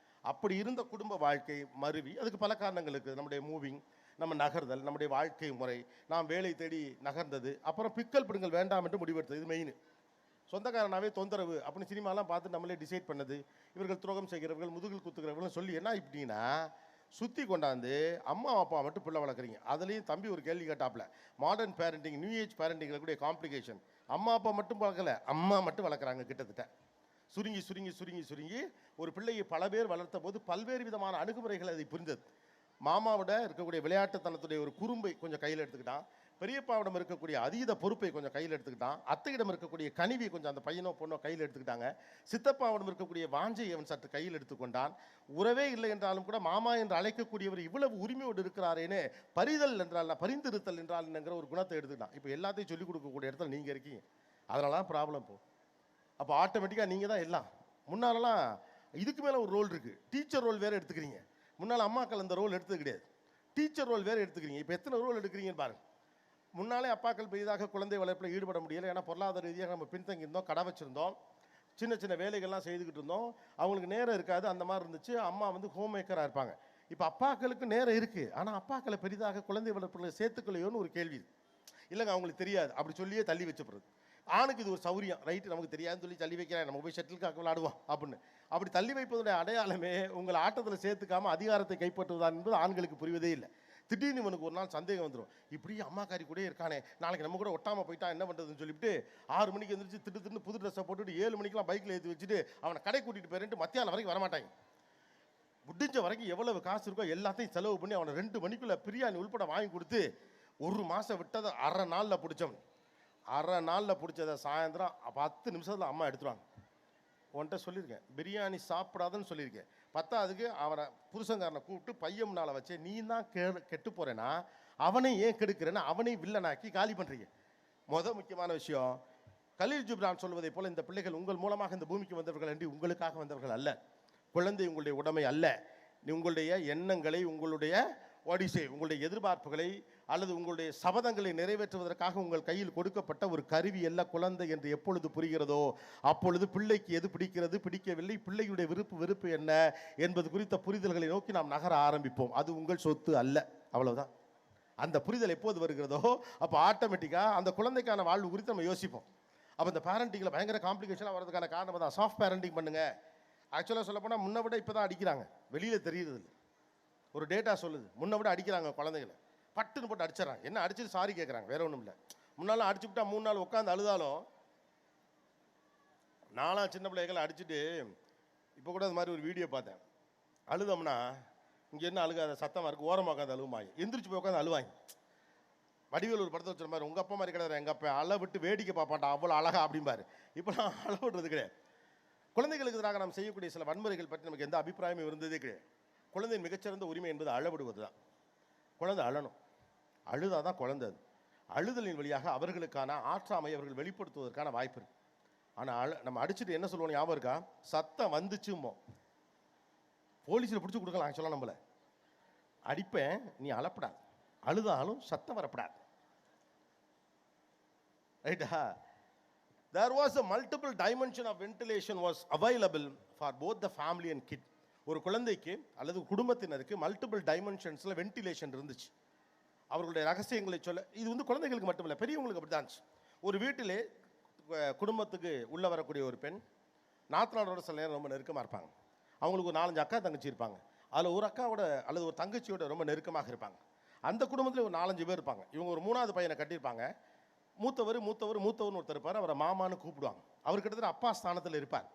அப்படி இருந்த குடும்ப வாழ்க்கை மருவி, அதுக்கு பல காரணங்கள் இருக்குது. நம்முடைய மூவிங், நம்ம நகர்தல், நம்முடைய வாழ்க்கை முறை, நாம் வேலை தேடி நகர்ந்தது, அப்புறம் பிக்கல் பிடுங்கள் வேண்டாம் என்று முடிவெடுத்தது. இது மெயின். சொந்தக்காரனாவே தொந்தரவு அப்படின்னு சினிமாலாம் பார்த்து நம்மளே டிசைட் பண்ணது. இவர்கள் துரோகம் செய்கிறவர்கள், முதுகில் குத்துக்கிறவர்கள் சொல்லி என்ன இப்படின்னா சுற்றி கொண்டாந்து அம்மா அப்பா மட்டும் பிள்ளை வளர்க்குறீங்க. அதுலேயும் தம்பி ஒரு கேள்வி கேட்டாப்ல, மாடர்ன் பேரண்டிங், நியூ ஏஜ் பேரண்டிங்கில் கூடிய காம்ப்ளிகேஷன். அம்மா அப்பா மட்டும் வளர்க்கல, அம்மா மட்டும் வளர்க்குறாங்க. கிட்டத்தட்ட சுருங்கி சுருங்கி சுருங்கி சுருங்கி ஒரு பிள்ளையை பல பேர் வளர்த்த போது பல்வேறு விதமான அணுகுமுறைகள் அதை புரிந்தது. மாமாவோட இருக்கக்கூடிய விளையாட்டுத்தனத்துடைய ஒரு குறும்பை கொஞ்சம் கையில் எடுத்துக்கிட்டான். பெரியப்பாவிடம் இருக்கக்கூடிய அதீத பொறுப்பை கொஞ்சம் கையில் எடுத்துக்கிட்டான். அத்தையிடம் இருக்கக்கூடிய கனிவி கொஞ்சம் அந்த பையனோ பொண்ணோ கையில் எடுத்துக்கிட்டாங்க. சித்தப்பாவிடம் இருக்கக்கூடிய வாஞ்சையை அவன் சற்று கையில் எடுத்துக்கொண்டான். உறவே இல்லை என்றாலும் கூட மாமா என்று அழைக்கக்கூடியவர் இவ்வளவு உரிமையோடு இருக்கிறாரேன்னு பரிதல் என்றால், பரிந்திருத்தல் என்றால் என்னங்கிற ஒரு குணத்தை எடுத்துக்கிட்டான். இப்போ எல்லாத்தையும் சொல்லிக் கொடுக்கக்கூடிய இடத்துல நீங்கள் இருக்கீங்க. அதனால தான் ப்ராப்ளம் இப்போ. அப்போ ஆட்டோமேட்டிக்காக நீங்கள் தான் எல்லாம். முன்னாலலாம் இதுக்கு மேலே ஒரு ரோல் இருக்குது. டீச்சர் ரோல் வேறு எடுத்துக்கிறீங்க. முன்னால் அம்மாக்கள் அந்த ரோல் எடுத்தது கிடையாது. டீச்சர் ரோல் வேறு எடுத்துக்கிறீங்க. இப்போ எத்தனை ரோல் எடுக்கிறீங்கன்னு பாருங்கள். முன்னாலே அப்பாக்கள் பெரிதாக குழந்தை வளர்ப்பில் ஈடுபட முடியலை. ஏன்னா பொருளாதார ரீதியாக நம்ம பின்தங்கி இருந்தோம், கடை வச்சுருந்தோம், சின்ன சின்ன வேலைகள்லாம் செய்துக்கிட்டு இருந்தோம். அவங்களுக்கு நேரம் இருக்காது, அந்த மாதிரி இருந்துச்சு. அம்மா வந்து ஹோம் மேக்கராக இருப்பாங்க. இப்போ அப்பாக்களுக்கு நேரம் இருக்குது, ஆனால் அப்பாக்களை பெரிதாக குழந்தை வளர்ப்பில் சேர்த்துக்கலையோன்னு ஒரு கேள்வி. இல்லைங்க அவங்களுக்கு தெரியாது, அப்படி சொல்லியே தள்ளி வச்சப்படுறது. ஆணுக்கு இது ஒரு சௌரியம், ரைட்டு, நமக்கு தெரியாதுன்னு சொல்லி தள்ளி வைக்கிறேன், நம்ம போய் ஷட்டிலுக்காக விளையாடுவோம் அப்படின்னு. அப்படி தள்ளி வைப்பதுடைய அடையாளமே உங்களை ஆட்டத்தில் சேர்த்துக்காமல் அதிகாரத்தை கைப்பற்றுவதான் என்பது ஆண்களுக்கு புரிவதே இல்லை. திடீர்னு இவனுக்கு ஒரு நாள் சந்தேகம் வந்துடும், இப்படி அம்மாக்காரி கூட இருக்கானே, நாளைக்கு நம்ம கூட ஒட்டாமல் போயிட்டா என்ன பண்ணுறதுன்னு சொல்லிவிட்டு 6 மணிக்கு எழுந்திரிச்சு திட்டு புது ட்ரெஸ்ஸை போட்டுட்டு 7 மணிக்கெலாம் பைக்கில் ஏற்றி வச்சுட்டு அவனை கடை கூட்டிகிட்டு போயிட்டு மத்தியானம் வரைக்கும் வரமாட்டாங்க. முடிஞ்ச வரைக்கும் எவ்வளவு காசு இருக்கோ எல்லாத்தையும் செலவு பண்ணி அவனை 2 மணிக்குள்ளே பிரியாணி உள்பட வாங்கி கொடுத்து 1 மாதம் விட்டதை அரை நாளில் பிடிச்சவன். அரை நாளில் பிடிச்சதை சாயந்தரம் 10 நிமிஷத்தில் அம்மா எடுத்துருவாங்க. உன்கிட்ட சொல்லியிருக்கேன், பிரியாணி சாப்பிடாதுன்னு சொல்லியிருக்கேன். பத்தாவதுக்கு அவனை புருஷங்காரனை கூப்பிட்டு பையன் முன்னால் வச்சு, நீ தான் கெட்டு போகிறேன்னா அவனை ஏன் கெடுக்கிறேன்னா அவனை வில்லனாக்கி காலி பண்ணுறீங்க. முக்கியமான விஷயம், கலீல் ஜிப்ரான் சொல்வதை போல் இந்த பிள்ளைகள் உங்கள் மூலமாக இந்த பூமிக்கு வந்தவர்கள் என்று உங்களுக்காக வந்தவர்கள் அல்ல. குழந்தை உங்களுடைய உடைமை அல்ல. உங்களுடைய எண்ணங்களை, உங்களுடைய ஒடிசை, உங்களுடைய எதிர்பார்ப்புகளை அல்லது உங்களுடைய சபதங்களை நிறைவேற்றுவதற்காக உங்கள் கையில் கொடுக்கப்பட்ட ஒரு கருவி அல்ல குழந்தை என்று எப்பொழுது புரிகிறதோ அப்பொழுது பிள்ளைக்கு எது பிடிக்கிறது, பிடிக்கவில்லை, பிள்ளையுடைய வெறுப்பு என்ன என்பது குறித்த புரிதல்களை நோக்கி நாம் நகர ஆரம்பிப்போம். அது உங்கள் சொத்து அல்ல, அவ்வளவுதான். அந்த புரிதல் எப்போது வருகிறதோ அப்போ ஆட்டோமேட்டிக்காக அந்த குழந்தைக்கான வாழ்வு குறித்து நம்ம யோசிப்போம். அப்போ இந்த பேரண்டிங்கில் பயங்கர காம்ப்ளிகேஷனாக வரதுக்கான காரணம் தான். சாஃப்ட் பேரண்டிங் பண்ணுங்கள். ஆக்சுவலாக சொல்ல போனால் முன்ன விட இப்போ தான் அடிக்கிறாங்க, வெளியில் தெரியுறது. ஒரு டேட்டா சொல்லுது, முன்ன விட அடிக்கிறாங்க குழந்தைகளை. பட்டுன்னு போட்டு அடிச்சிடறாங்க. என்ன அடிச்சுட்டு சாரி கேட்குறாங்க, வேற ஒன்றும் இல்லை. முன்னாலும் அடிச்சுவிட்டா 3 நாள் உட்காந்து அழுதாலும், நானும் சின்ன பிள்ளைகளை அடிச்சுட்டு இப்போ கூட அது மாதிரி ஒரு வீடியோ பார்த்தேன். அழுதோம்னா இங்கே என்ன அழுகாத, சத்தமாக இருக்குது, ஓரமாக உட்காந்து அழுவாங்க, எந்திரிச்சு போய் உட்காந்து அழுவாங்க. வடிவேல் ஒரு படத்தை வச்சுற மாதிரி, உங்கள் அப்பா மாதிரி கிடையாது, எங்கள் அப்பா அழ விட்டு வேடிக்கை பார்ப்பான்டா அவ்வளோ அழகா அப்படிம்பாரு. இப்போ நான் அழ விடுறது கிடையாது. குழந்தைகளுக்கு எதிராக நாம் செய்யக்கூடிய சில வன்முறைகள் பற்றி நமக்கு எந்த அபிப்பிராயமும் இருந்ததே கிடையாது. குழந்தையின் மிகச்சிறந்த உரிமை என்பது அளவிடுவது தான். குழந்தை அழணும், அழுதாதான் குழந்தை. அது அழுதலின் வழியாக அவர்களுக்கான ஆற்றாமை அவர்கள் வெளிப்படுத்துவதற்கான வாய்ப்பு இருக்கு. ஆனால் நம்ம அடிச்சுட்டு என்ன சொல்லுவோம் ஞாபகம் இருக்கா? சத்தம் வந்துச்சுமோ போலீஸில் பிடிச்சி கொடுக்கலாம். சொல்ல நம்மள அடிப்பேன், நீ அழப்படாது, அழுதாலும் சத்தம் வரப்படாது, ரைட்டா? There was a multiple dimension of ventilation was available for both the family and kid. ஒரு குழந்தைக்கு அல்லது குடும்பத்தினருக்கு மல்டிபிள் டைமென்ஷன்ஸில் வென்டிலேஷன் இருந்துச்சு. அவர்களுடைய ரகசியங்களை சொல்ல, இது வந்து குழந்தைகளுக்கு மட்டுமில்லை, பெரியவங்களுக்கு அப்படி தான் இருந்துச்சு. ஒரு வீட்டிலே குடும்பத்துக்கு உள்ளே வரக்கூடிய ஒரு பெண் நாத்தனாரோட சில நேரம் ரொம்ப நெருக்கமாக இருப்பாங்க. அவங்களுக்கு ஒரு 4-5 அக்கா தங்கச்சி இருப்பாங்க. அதில் ஒரு அக்காவோட அல்லது ஒரு தங்கச்சியோட ரொம்ப நெருக்கமாக இருப்பாங்க. அந்த குடும்பத்தில் ஒரு 4-5 பேர் இருப்பாங்க. இவங்க ஒரு 3வது பையனை கட்டியிருப்பாங்க. மூத்தவர்னு ஒருத்தர் இருப்பார், அவரை மாமான்னு கூப்பிடுவாங்க. அவர் கிட்டத்தட்ட அப்பா ஸ்தானத்தில் இருப்பார்.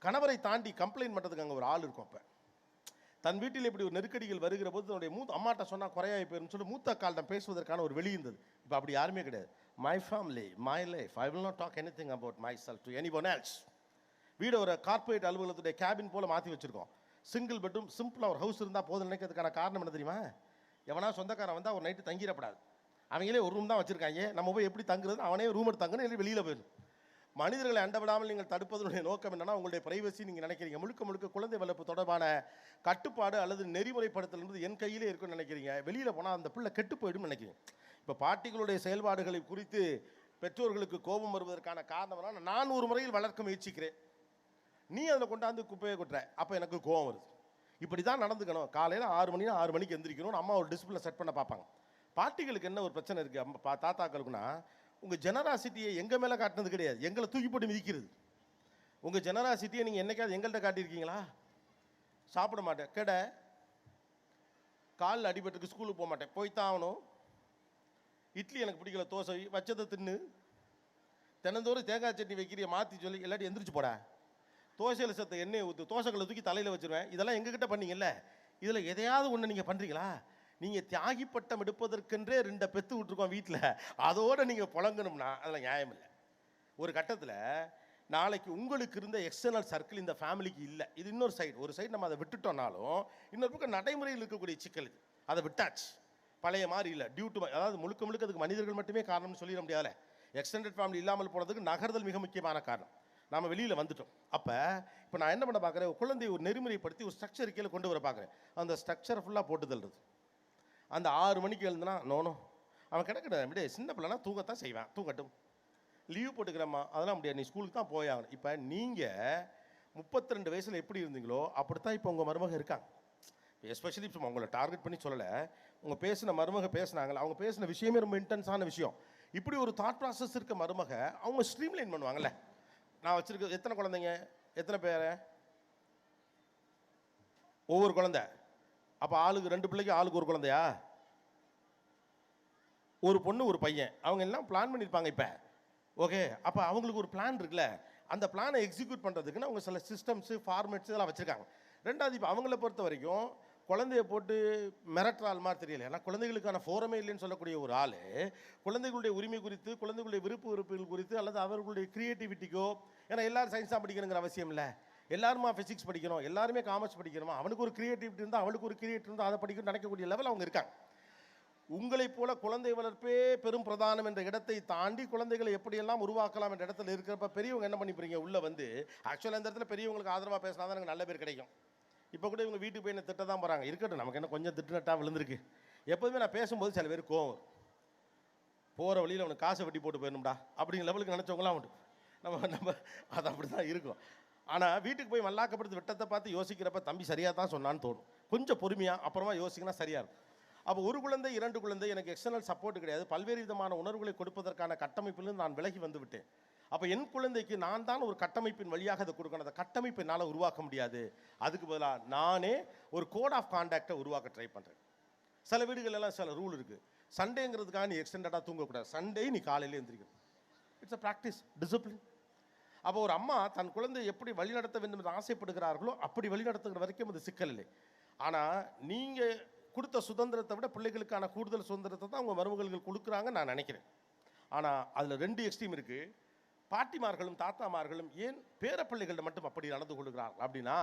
கணவரை தாண்டி கம்ப்ளைண்ட் பண்ணுறதுக்கு அங்கே ஒரு ஆள் இருக்கும். அப்போ தன் வீட்டில் இப்படி ஒரு நெருக்கடிகள் வருகிற போது தன்னுடைய அம்மாட்ட சொன்னால் குறையாகி போயிருந்து சொல்லி மூத்த அக்கால்கிட்ட பேசுவதற்கான ஒரு வெளி இருந்தது. இப்போ அப்படி யாருமே கிடையாது. My family, my life, I will not talk anything about myself to anyone else. வீடு ஒரு கார்பரேட் அலுவலகத்துடைய கேபின் போல் மாற்றி வச்சுருக்கோம். சிங்கிள் பெட்ரூம், சிம்பிளாக ஒரு ஹவுஸ் இருந்தால் போதும் நினைக்கிறதுக்கான காரணம் என்ன தெரியுமா? எவனா சொந்தக்காரன் வந்தால் ஒரு நைட்டு தங்கிடப்படாது. அவங்களே ஒரு ரூம் தான் வச்சுருக்காங்க, நம்ம போய் எப்படி தங்குறது, அவனே ரூம் எடுத்து தங்கணும், இல்லை வெளியில் போயிடும். மனிதர்களை அண்ட விடாமல் நீங்கள் தடுப்பதனுடைய நோக்கம் என்னன்னா உங்களுடைய பிரைவசி நீங்கள் நினைக்கிறீங்க. முழுக்க முழுக்க குழந்தை வளர்ப்பு தொடர்பான கட்டுப்பாடு அல்லது நெறிமுறைப்படுத்தல் என்பது என் கையிலே இருக்குன்னு நினைக்கிறீங்க. வெளியில் போனால் அந்த பிள்ளை கெட்டு போயிடும் நினைக்கிறீங்க. இப்போ பாட்டிகளுடைய செயல்பாடுகளை குறித்து பெற்றோர்களுக்கு கோபம் வருவதற்கான காரணம் நான் ஒரு முறையில் வளர்க்க முயற்சிக்கிறேன், நீ அதில் கொண்டாந்து குப்பையை கொட்டுற, அப்போ எனக்கு கோபம் வருது. இப்படி தான் நடந்துக்கணும். காலையில் 6 மணினா 6 மணிக்கு எந்திரிக்கணும். அம்மா ஒரு டிசிப்ளினை செட் பண்ண பார்ப்பாங்க. பாட்டிகளுக்கு என்ன ஒரு பிரச்சனை இருக்குது அம்மா தாத்தாக்களுக்குன்னா, உங்கள் ஜெனராசிட்டியை எங்கள் மேலே காட்டினது கிடையாது, எங்களை தூக்கி போட்டு மிதிக்கிறது. உங்கள் ஜெனராசிட்டியை நீங்கள் என்னைக்காவது எங்கள்கிட்ட காட்டியிருக்கீங்களா? சாப்பிட மாட்டேன், கடை காலில் அடிபட்டுக்கு ஸ்கூலுக்கு போக மாட்டேன், போய்த்தான் ஆகணும். இட்லி எனக்கு பிடிக்கல, தோசை வச்சதை தின்னு, தினந்தோறும் தேங்காய் சட்னி வைக்கிறிய மாற்றி சொல்லி எல்லாட்டி எந்திரிச்சு போட, தோசையில் சேர்த்த எண்ணெயை ஊற்று, தோசைகளை தூக்கி தலையில் வச்சுருவேன். இதெல்லாம் எங்ககிட்ட பண்ணீங்கல்ல, இதில் எதையாவது ஒன்று நீங்கள் பண்ணுறீங்களா? நீங்கள் தியாகி பட்டம் எடுப்பதற்கென்றே 2 பெற்று விட்டுருக்கோம் வீட்டில், அதோடு நீங்கள் புழங்கணும்னா அதில் நியாயம் இல்லை. ஒரு கட்டத்தில் நாளைக்கு உங்களுக்கு இருந்த எக்ஸ்டர்னல் சர்க்கிள் இந்த ஃபேமிலிக்கு இல்லை. இது இன்னொரு சைடு. ஒரு சைடு நம்ம அதை விட்டுட்டோம்னாலும் இன்னொரு பக்கம் நடைமுறையில் இருக்கக்கூடிய சிக்கல் அதை விட்டாச்சு. பழைய மாதிரி இல்லை. டியூ டு அதாவது முழுக்க முழுக்க அதுக்கு மனிதர்கள் மட்டுமே காரணம்னு சொல்லிட முடியாதுல்ல. எக்ஸ்டெண்டட் ஃபேமிலி இல்லாமல் போனதுக்கு நகர்தல் மிக முக்கியமான காரணம். நாம் வெளியில் வந்துட்டோம். அப்போ இப்போ நான் என்ன பண்ண பார்க்குறேன், குழந்தையை ஒரு நெறிமுறைப்படுத்தி ஒரு ஸ்ட்ரக்சர் கீழே கொண்டு வர பார்க்குறேன். அந்த ஸ்ட்ரக்சரை ஃபுல்லாக போட்டு தள்ளுறது. அந்த 6 மணிக்கு எழுந்துனா நோனோ அவன் கிடக்கிட அப்படியே சின்ன பிள்ளைனா தூங்கத்தான் செய்வேன், தூங்கட்டும், லீவ் போட்டுக்கிறேம்மா, அதெல்லாம் முடியாது, நீ ஸ்கூலுக்கு தான் போயாகணும். இப்போ நீங்கள் 32 வயசில் எப்படி இருந்தீங்களோ அப்படித்தான் இப்போ உங்கள் மருமக இருக்காங்க. எஸ்பெஷலி இப்போ உங்களை டார்கெட் பண்ணி சொல்லலை, உங்கள் பேசின மருமக பேசுனாங்களே, அவங்க பேசின விஷயமே ரொம்ப இன்டென்ஸான விஷயம். இப்படி ஒரு தாட் ப்ராசஸ் இருக்க மருமக அவங்க ஸ்ட்ரீம்லைன் பண்ணுவாங்கல்ல. நான் வச்சுருக்க எத்தனை குழந்தைங்க, எத்தனை பேர், ஒவ்வொரு குழந்தை, அப்போ ஆளுக்கு 2 பிள்ளைக்கு ஆளுக்கு ஒரு குழந்தையா, ஒரு பொண்ணு ஒரு பையன், அவங்க எல்லாம் பிளான் பண்ணியிருப்பாங்க. இப்போ ஓகே, அப்போ அவங்களுக்கு ஒரு பிளான் இருக்குல்ல, அந்த பிளானை எக்ஸிக்யூட் பண்ணுறதுக்குன்னு அவங்க சில சிஸ்டம்ஸு ஃபார்மேட்ஸ் இதெல்லாம் வச்சுருக்காங்க. ரெண்டாவது, இப்போ அவங்கள பொறுத்த வரைக்கும் குழந்தைய போட்டு மிரட்டுற ஆள் மாதிரி தெரியல. ஏன்னா குழந்தைகளுக்கான ஃபோரமே இல்லைன்னு சொல்லக்கூடிய ஒரு ஆள் குழந்தைகளுடைய உரிமை குறித்து, குழந்தைகளுடைய விருப்புகள் குறித்து அல்லது அவர்களுடைய க்ரியேட்டிவிட்டிக்கோ, ஏன்னா எல்லாரும் சயின்ஸ் தான் படிக்கணுங்கிற அவசியம் இல்லை, எல்லாருமா ஃபிசிக்ஸ் படிக்கணும், எல்லாருமே காமர்ஸ் படிக்கணுமா, அவனுக்கு ஒரு க்ரியேட்டிவிட்டி இருந்தால் அவளுக்கு ஒரு க்ரியேட்டிவ் இருந்தால் அதை படிக்கணும்னு நினைக்கக்கூடிய லெவல் அவங்க இருக்காங்க. உங்களைப் போல குழந்தை வளர்ப்பே பெரும் பிரதானம் என்ற இடத்தை தாண்டி குழந்தைகளை எப்படியெல்லாம் உருவாக்கலாம் என்ற இடத்துல இருக்கிறப்ப பெரியவங்க என்ன பண்ணிப்பீங்க, உள்ளே வந்து ஆக்சுவலாக இந்த இடத்துல பெரியவங்களுக்கு ஆதரவாக பேசினா தான் எனக்கு நல்ல பேர் கிடைக்கும். இப்போ கூட இவங்க வீட்டுக்கு போய் என்ன திட்ட தான் போகிறாங்க, இருக்கட்டும், நமக்கு என்ன கொஞ்சம் திட்டுனட்டா விழுந்திருக்கு. எப்போதுமே நான் பேசும்போது சில பேர் கோவம் வரும், போகிற வழியில் அவனுக்கு காசை வெட்டி போட்டு போயிடணும்டா அப்படிங்கிற லெவலுக்கு நினச்சவங்களாம் உண்டு. நம்ம அது அப்படி தான் இருக்கும். ஆனால் வீட்டுக்கு போய் மல்லாக்கப்படுத்து விட்டத்தை பார்த்து யோசிக்கிறப்ப தம்பி சரியாக தான் சொன்னான்னு தோணும். கொஞ்சம் பொறுமையாக அப்புறமா யோசிக்கினா சரியாக இருக்கும். அப்போ ஒரு குழந்தை 2 குழந்தை எனக்கு எக்ஸ்டர்னல் சப்போர்ட் கிடையாது, பல்வேறு விதமான உணர்வுகளை கொடுப்பதற்கான கட்டமைப்பிலிருந்து நான் விலகி வந்து விட்டேன். அப்போ என் குழந்தைக்கு நான் தான் ஒரு கட்டமைப்பின் வழியாக அதை கொடுக்கணும். அந்த கட்டமைப்பை என்னால் உருவாக்க முடியாது. அதுக்கு பதிலாக நானே ஒரு கோட் ஆஃப் கான்டாக்டை உருவாக்க ட்ரை பண்ணுறேன். சில வீடுகளெல்லாம் சில ரூல் இருக்குது. சண்டேங்கிறதுக்காக நீ எக்ஸ்டெண்டடாக தூங்கக்கூடாது, சண்டே நீ காலையில் எழுந்திரிக்கணும். It's a practice, discipline. அப்போ ஒரு அம்மா தன் குழந்தை எப்படி வழிநடத்த வேண்டும் என்று ஆசைப்படுகிறார்களோ அப்படி வழிநடத்துகிற வரைக்கும் அது சிக்கல் இல்லை. ஆனால் நீங்கள் கொடுத்த சுதந்திரத்தை விட பிள்ளைகளுக்கான கூடுதல் சுதந்திரத்தை தான் அவங்க மருமகள்கள் கொடுக்குறாங்கன்னு நான் நினைக்கிறேன். ஆனால் அதில் 2 எக்ஸ்ட்ரீம் இருக்குது. பாட்டிமார்களும் தாத்தாமார்களும் ஏன் பேரப்பிள்ளைகளில் மட்டும் அப்படி நடந்து கொள்கிறார்கள் அப்படின்னா,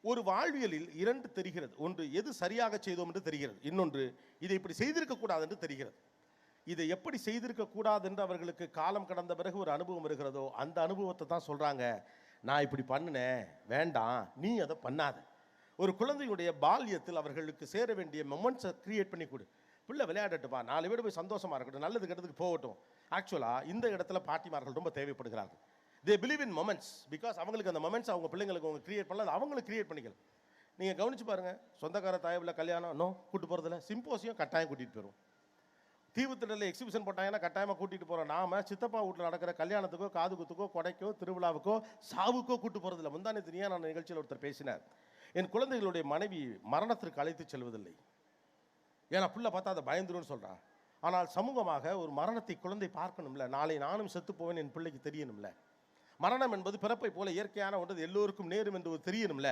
ஒரு வாழ்வியலில் 2 தெரிகிறது. ஒன்று எது சரியாக செய்தோம் என்று தெரிகிறது, இன்னொன்று இதை இப்படி செய்திருக்கக்கூடாது என்று தெரிகிறது. இதை எப்படி செய்திருக்கக்கூடாது என்று அவர்களுக்கு காலம் கடந்த பிறகு ஒரு அனுபவம் வருகிறதோ அந்த அனுபவத்தை தான் சொல்கிறாங்க, நான் இப்படி பண்ணினேன், வேண்டாம் நீ அதை பண்ணாத. ஒரு குழந்தையுடைய பால்யத்தில் அவர்களுக்கு சேர வேண்டிய மொமெண்ட்ஸை க்ரியேட் பண்ணி கொடு. பிள்ளை விளையாடட்டுப்பா, 4 பேர் போய் சந்தோஷமாக இருக்கட்டும், நல்லது கெட்டதுக்கு போகட்டும். ஆக்சுவலாக இந்த இடத்துல பாட்டிமார்கள் ரொம்ப தேவைப்படுகிறார்கள். They believe in moments, because அவங்களுக்கு அந்த மொமெண்ட்ஸ் அவங்க பிள்ளைங்களுக்கு அவங்க க்ரியேட் பண்ணல, அது அவங்களுக்கு க்ரியேட் பண்ணிக்கலாம். நீங்கள் கவனிச்சு பாருங்கள், சொந்தக்கார தாயவில் கல்யாணம் நோ கூட்டு போகிறதில்ல, சிம்போசியம் கட்டாயம் கூட்டிகிட்டு போயிடும். தீவுத்திடலில் எக்ஸிபிஷன் போட்டாங்கன்னா கட்டாயமாக கூட்டிகிட்டு போகிறோம். நாம் சித்தப்பா வீட்டில் நடக்கிற கல்யாணத்துக்கோ காது குத்துக்கோ கொடைக்கோ திருவிழாவுக்கோ சாவுக்கோ கூட்டு போகிறதில்ல. முந்தானே தெரியா நான் நிகழ்ச்சியில் ஒருத்தர் பேசினார், என் குழந்தைகளுடைய மனைவி மரணத்திற்கு அழைத்து செல்வதில்லை, ஏன்னா பிள்ளை பார்த்தா அதை பயந்துருன்னு சொல்கிறான். ஆனால் சமூகமாக ஒரு மரணத்தை குழந்தை பார்க்கணும்ல, நாளை நானும் செத்து போவேன் என் பிள்ளைக்கு தெரியணும்ல. மரணம் என்பது பிறப்பை போல இயற்கையான ஒன்று, எல்லோருக்கும் நேரும் என்று தெரியணும்ல.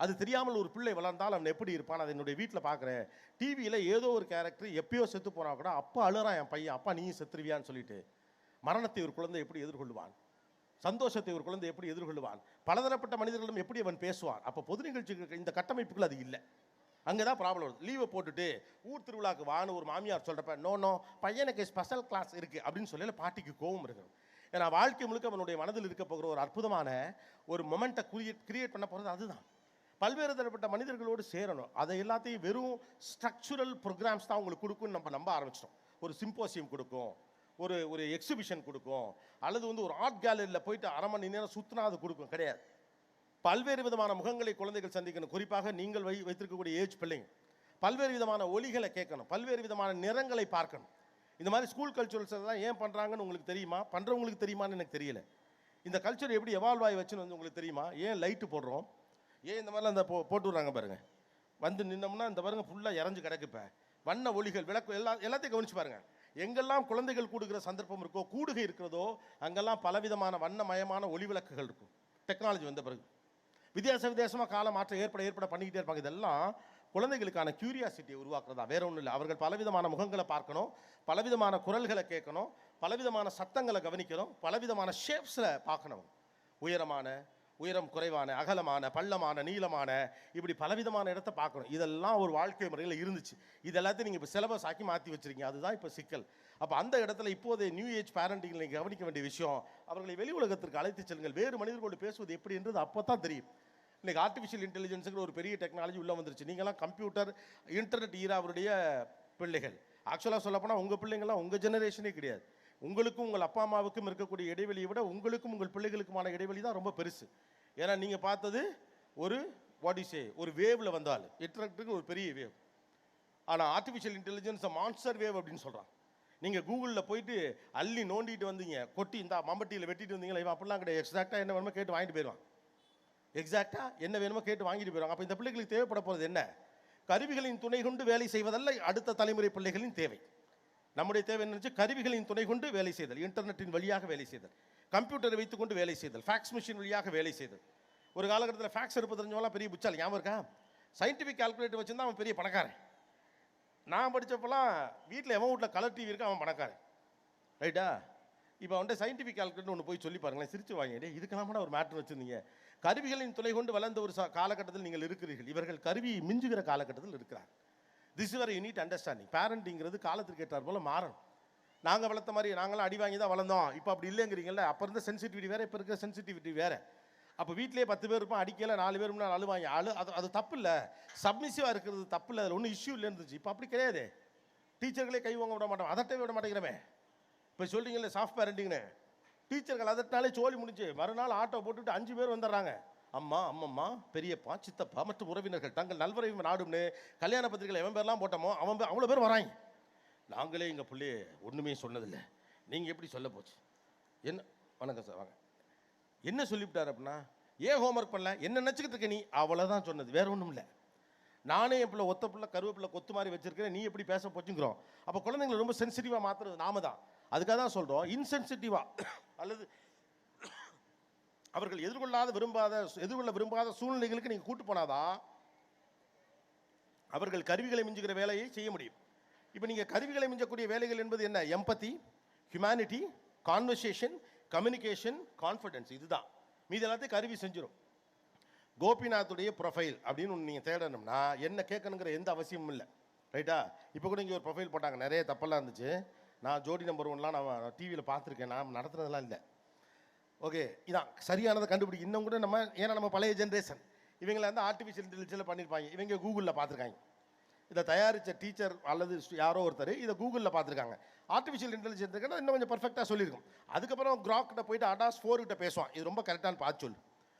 அது தெரியாமல் ஒரு பிள்ளை வளர்ந்தால் அவன் எப்படி இருப்பான், அதை என்னுடைய வீட்டில் பார்க்குறேன். டிவியில் ஏதோ ஒரு கேரக்டர் எப்பயோ செத்து போனால் கூட அப்பா அழுறான் என் பையன், அப்பா நீயும் செத்துருவியான்னு சொல்லிட்டு. மரணத்தை ஒரு குழந்தை எப்படி எதிர்கொள்வான், சந்தோஷத்தை ஒரு குழந்தை எப்படி எதிர்கொள்வான், பலதரப்பட்ட மனிதர்களும் எப்படி அவன் பேசுவான். அப்போ பொது நிகழ்ச்சிக்கு இந்த கட்டமைப்புகள் அது இல்லை. அங்கே தான் ப்ராப்ளம் வருது. லீவை போட்டுட்டு ஊர் திருவிழாவுக்கு வான்னு ஒரு மாமியார் சொல்கிறப்ப நோ பையனுக்கு ஸ்பெஷல் கிளாஸ் இருக்குது அப்படின்னு சொல்லி பாட்டிக்கு கோபம் இருக்குது. ஏன்னா வாழ்க்கை முழுக்க அவனுடைய மனதில் இருக்க போகிற ஒரு அற்புதமான ஒரு மொமெண்ட்டை கிரியேட் பண்ண போகிறது அதுதான். பல்வேறு தரப்பட்ட மனிதர்களோடு சேரணும். அதை எல்லாத்தையும் வெறும் ஸ்ட்ரக்சுரல் ப்ரோக்ராம்ஸ் தான் உங்களுக்கு கொடுக்குன்னு நம்ம நம்ப ஆரம்பிச்சிட்டோம். ஒரு சிம்போசியம் கொடுக்கும், ஒரு எக்ஸிபிஷன் கொடுக்கும், அல்லது வந்து ஒரு ஆர்ட் கேலரியில் போயிட்டு அரை மணி நேரம் சுற்றினா அது கொடுக்கும். கிடையாது. பல்வேறு விதமான முகங்களை குழந்தைகள் சந்திக்கணும். குறிப்பாக நீங்கள் வைத்திருக்கக்கூடிய ஏஜ் பிள்ளைங்க பல்வேறு விதமான ஒலிகளை கேட்கணும், பல்வேறு விதமான நிறங்களை பார்க்கணும். இந்த மாதிரி ஸ்கூல் கல்ச்சுரல்ஸ் எல்லாம் ஏன் பண்ணுறாங்கன்னு உங்களுக்கு தெரியுமா? பண்ணுறவங்களுக்கு தெரியுமான்னு எனக்கு தெரியல. இந்த கல்ச்சர் எப்படி எவால்வ் ஆகி வச்சுன்னு வந்து உங்களுக்கு தெரியுமா? ஏன் லைட்டு போடுறோம், ஏன் இந்த மாதிரிலாம் அந்த போட்டு விட்றாங்க பாருங்கள். வந்து நின்னோம்னா இந்த பாருங்க ஃபுல்லாக இறஞ்சி கிடக்குப்ப வண்ண ஒளிகள் விளக்கு எல்லாத்தையும் கவனிச்சு பாருங்கள். எங்கெல்லாம் குழந்தைகள் கூடுகிற சந்தர்ப்பம் இருக்கோ, கூடுகை இருக்கிறதோ, அங்கெல்லாம் பலவிதமான வண்ணமயமான ஒளி விளக்குகள் இருக்கும். டெக்னாலஜி வந்த பிறகு வித்தியாசமாக கால மாற்றம் ஏற்பட பண்ணிக்கிட்டே இருப்பாங்க. இதெல்லாம் குழந்தைகளுக்கான கியூரியாசிட்டியை உருவாக்குறதா, வேற ஒன்றும் இல்லை. அவர்கள் பலவிதமான முகங்களை பார்க்கணும், பலவிதமான குரல்களை கேட்கணும், பலவிதமான சத்தங்களை கவனிக்கணும், பலவிதமான ஷேப்ஸில் பார்க்கணும். உயரம் குறைவான, அகலமான, பள்ளமான, நீளமான, இப்படி பலவிதமான இடத்த பார்க்கணும். இதெல்லாம் ஒரு வாழ்க்கை முறையில் இருந்துச்சு. இது எல்லாத்தையும் நீங்கள் இப்போ சிலபஸ் ஆக்கி மாற்றி வச்சுருக்கீங்க. அதுதான் இப்போ சிக்கல். அப்போ அந்த இடத்துல இப்போதைய நியூ ஏஜ் பேரண்டிங்கில் நீங்கள் கவனிக்க வேண்டிய விஷயம், அவர்களை வெளி உலகத்திற்கு அழைத்து செல்லுங்கள். வேறு மனிதர்களோடு பேசுவது எப்படி என்றது அப்போ தான் தெரியும். இன்றைக்கி ஆர்டிஃபிஷியல் இன்டெலிஜென்ஸுங்கிற ஒரு பெரிய டெக்னாலஜி உள்ளே வந்துருச்சு. நீங்களாம் கம்ப்யூட்டர் இன்டர்நெட் ஈராவுடைய பிள்ளைகள். ஆக்சுவலாக சொல்லப்போனால் உங்கள் பிள்ளைங்கள்லாம் உங்கள் ஜெனரேஷனே கிடையாது. உங்களுக்கும் உங்கள் அப்பா அம்மாவுக்கும் இருக்கக்கூடிய இடைவெளியை விட உங்களுக்கும் உங்கள் பிள்ளைகளுக்குமான இடைவெளி தான் ரொம்ப பெருசு. ஏன்னா நீங்கள் பார்த்தது ஒரு ஒரு வேவில் வந்தால் இன்டர்நெட்டுக்கு ஒரு பெரிய வேவ். ஆனால் ஆர்டிஃபிஷியல் இன்டெலிஜென்ஸ் மான்ஸ்டர் வேவ் அப்படின்னு சொல்கிறான். நீங்கள் கூகுளில் போயிட்டு அள்ளி நோண்டிட்டு வந்தீங்க, கொட்டி இந்த மம்பட்டியில் வெட்டிட்டு வந்தீங்களா, இவன் அப்படிலாம் கிடையாது. எக்ஸாக்டாக என்ன வேணுமோ கேட்டு வாங்கிட்டு போயிடுவான். வாங்கிட்டு போயிடுவாங்க. அப்போ இந்த பிள்ளைகளுக்கு தேவைப்பட போகிறது என்ன? கருவிகளின் துணை கொண்டு வேலை செய்வதல்ல அடுத்த தலைமுறை பிள்ளைகளின் தேவை. நம்முடைய தேவை என்ன? கருவிகளின் துணை கொண்டு வேலை செய்தல், இன்டர்நெட்டின் வழியாக வேலை செய்தல், கம்ப்யூட்டரை வைத்துக்கொண்டு வேலை செய்தல், ஃபேக்ஸ் மிஷின் வழியாக வேலை செய்தல். ஒரு காலகட்டத்தில் ஃபேக்ஸ் எடுப்பு தெரிஞ்சவங்களாம் பெரிய புச்சால், ஞாபகம் இருக்கா? சயின்டிஃபிக் கால்குலேட்டர் வச்சுருந்தா அவன் பெரிய பணக்காரன். நான் படித்தப்பெல்லாம் வீட்டில் எவன் வீட்டில் கலர் டிவி இருக்கா அவன் பணக்காரன். ரைட்டா? இப்போ அவன்கிட்ட சயின்டிஃபிக் கால்குலேட்டர் ஒன்று போய் சொல்லி பாருங்களேன், சிரிச்சு வாங்க. இதுக்கெல்லாம் ஒரு மேட்ரு வச்சுருந்தீங்க. கருவிகளின் துணை கொண்டு வளர்ந்த ஒரு காலகட்டத்தில் நீங்கள் இருக்கிறீர்கள். இவர்கள் கருவியை மிஞ்சுகிற காலகட்டத்தில் இருக்கிறார். This is very unit understanding. பேரண்டிங்கிறது காலத்திற்கு ஏற்றார் போல் மாறணும். நாங்கள் வளர்த்த மாதிரி நாங்களாம் அடி வாங்கி தான் வளர்ந்தோம், இப்போ அப்படி இல்லைங்கிறீங்கள. அப்போ இருந்த சென்சிட்டிவிட்டி வேறு, இப்போ இருக்கிற சென்சிட்டிவிட்டி வேறு. அப்போ வீட்டிலே 10 பேர் இருப்போம், அடிக்கல 4 பேர் முன்னாடி அழுவாங்க. அது தப்பு இல்லை, சப்மிசிவாக இருக்கிறது தப்பு இல்லை, அதில் ஒன்றும் இஷ்யூ இல்லை இருந்துச்சு. இப்போ அப்படி கிடையாது. டீச்சர்களே கை வாங்க விட மாட்டோம், அதட்டவே விட மாட்டேங்கிறமே. இப்போ சொல்கிறீங்களே சாஃப்ட் பேரண்டிங்னு, டீச்சர்கள் அதட்டினாலே சோழி முடிஞ்சு. மறுநாள் ஆட்டோ போட்டுட்டு 5 பேர் வந்துடுறாங்க. அம்மா, அம்மம்மா, பெரியப்பா, சித்தப்பா மற்றும் உறவினர்கள் தங்கள் நல்வரைவு நாடும்னு கல்யாண பத்திரிகையில் எவன் பேர்லாம் போட்டோமோ அவ்வளோ பேர் வராங்க. நாங்களே எங்கள் பிள்ளைய ஒன்றுமே சொன்னதில்லை, நீங்கள் எப்படி சொல்ல போச்சு? என்ன? வணக்கம் சார், வாங்க. என்ன சொல்லிவிட்டார் அப்படின்னா, ஏன் ஹோம்ஒர்க் பண்ணல, என்ன நினச்சிக்கிட்டு இருக்க நீ, அவ்வளோதான் சொன்னது, வேற ஒன்றும் இல்லை. நானே என் பிள்ளை ஒத்த பிள்ளை கருவேப்பிள்ளை கொத்து மாதிரி வச்சிருக்கிறேன், நீ எப்படி பேச போச்சுங்கிறோம். அப்போ குழந்தைங்களை ரொம்ப சென்சிட்டிவாக மாற்றுறது நாம தான். அதுக்காக தான் சொல்கிறோம், இன்சென்சிட்டிவாக அல்லது அவர்கள் எதிர்கொள்ள விரும்பாத சூழ்நிலைகளுக்கு நீங்கள் கூட்டு போனாதான் அவர்கள் கருவிகளை மிஞ்சுகிற வேலையை செய்ய முடியும். இப்போ நீங்கள் கருவிகளை மிஞ்சக்கூடிய வேலைகள் என்பது என்ன? எம்பத்தி, ஹியூமனிட்டி, கான்வர்சேஷன், கம்யூனிகேஷன், கான்ஃபிடன்ஸ். இதுதான். மீது எல்லாத்தையும் கருவி செஞ்சிடும். கோபிநாத்துடைய ப்ரொஃபைல் அப்படின்னு ஒன்று நீங்கள் தேடணும்னா என்ன கேட்கணுங்கிற எந்த அவசியமும் இல்லை. ரைட்டா? இப்போ கூட இங்கே ஒரு ப்ரொஃபைல் போட்டாங்க, நிறைய தப்பெல்லாம் இருந்துச்சு. நான் ஜோடி நம்பர் 1லாம் நான் டிவியில் பார்த்துருக்கேன், நான் நடத்துனதெல்லாம் இல்லை. ஓகே, இதான் சரியானதை கண்டுபிடிக்கும். இன்னும் கூட நம்ம பழைய ஜென்ரேஷன் இவங்களை வந்து ஆர்டிஃபிஷியல் இன்டெலிஜென்ஸில் பண்ணியிருப்பாங்க. இவங்க கூகுளில் பார்த்துருக்காங்க. இதை தயாரித்த டீச்சர் அல்லது யாரோ ஒருத்தர் இதை கூகுளில் பார்த்துருக்காங்க. ஆர்டிஃபிஷியல் இன்டெலிஜென்ஸ் இன்னும் கொஞ்சம் பர்ஃபெக்டாக சொல்லியிருக்கும். அதுக்கப்புறம் கிராக்கிட்ட போயிட்டு அடாஸ் 4 கிட்ட பேசுவான், இது ரொம்ப கரெக்டான பார்த்து சொல்லு.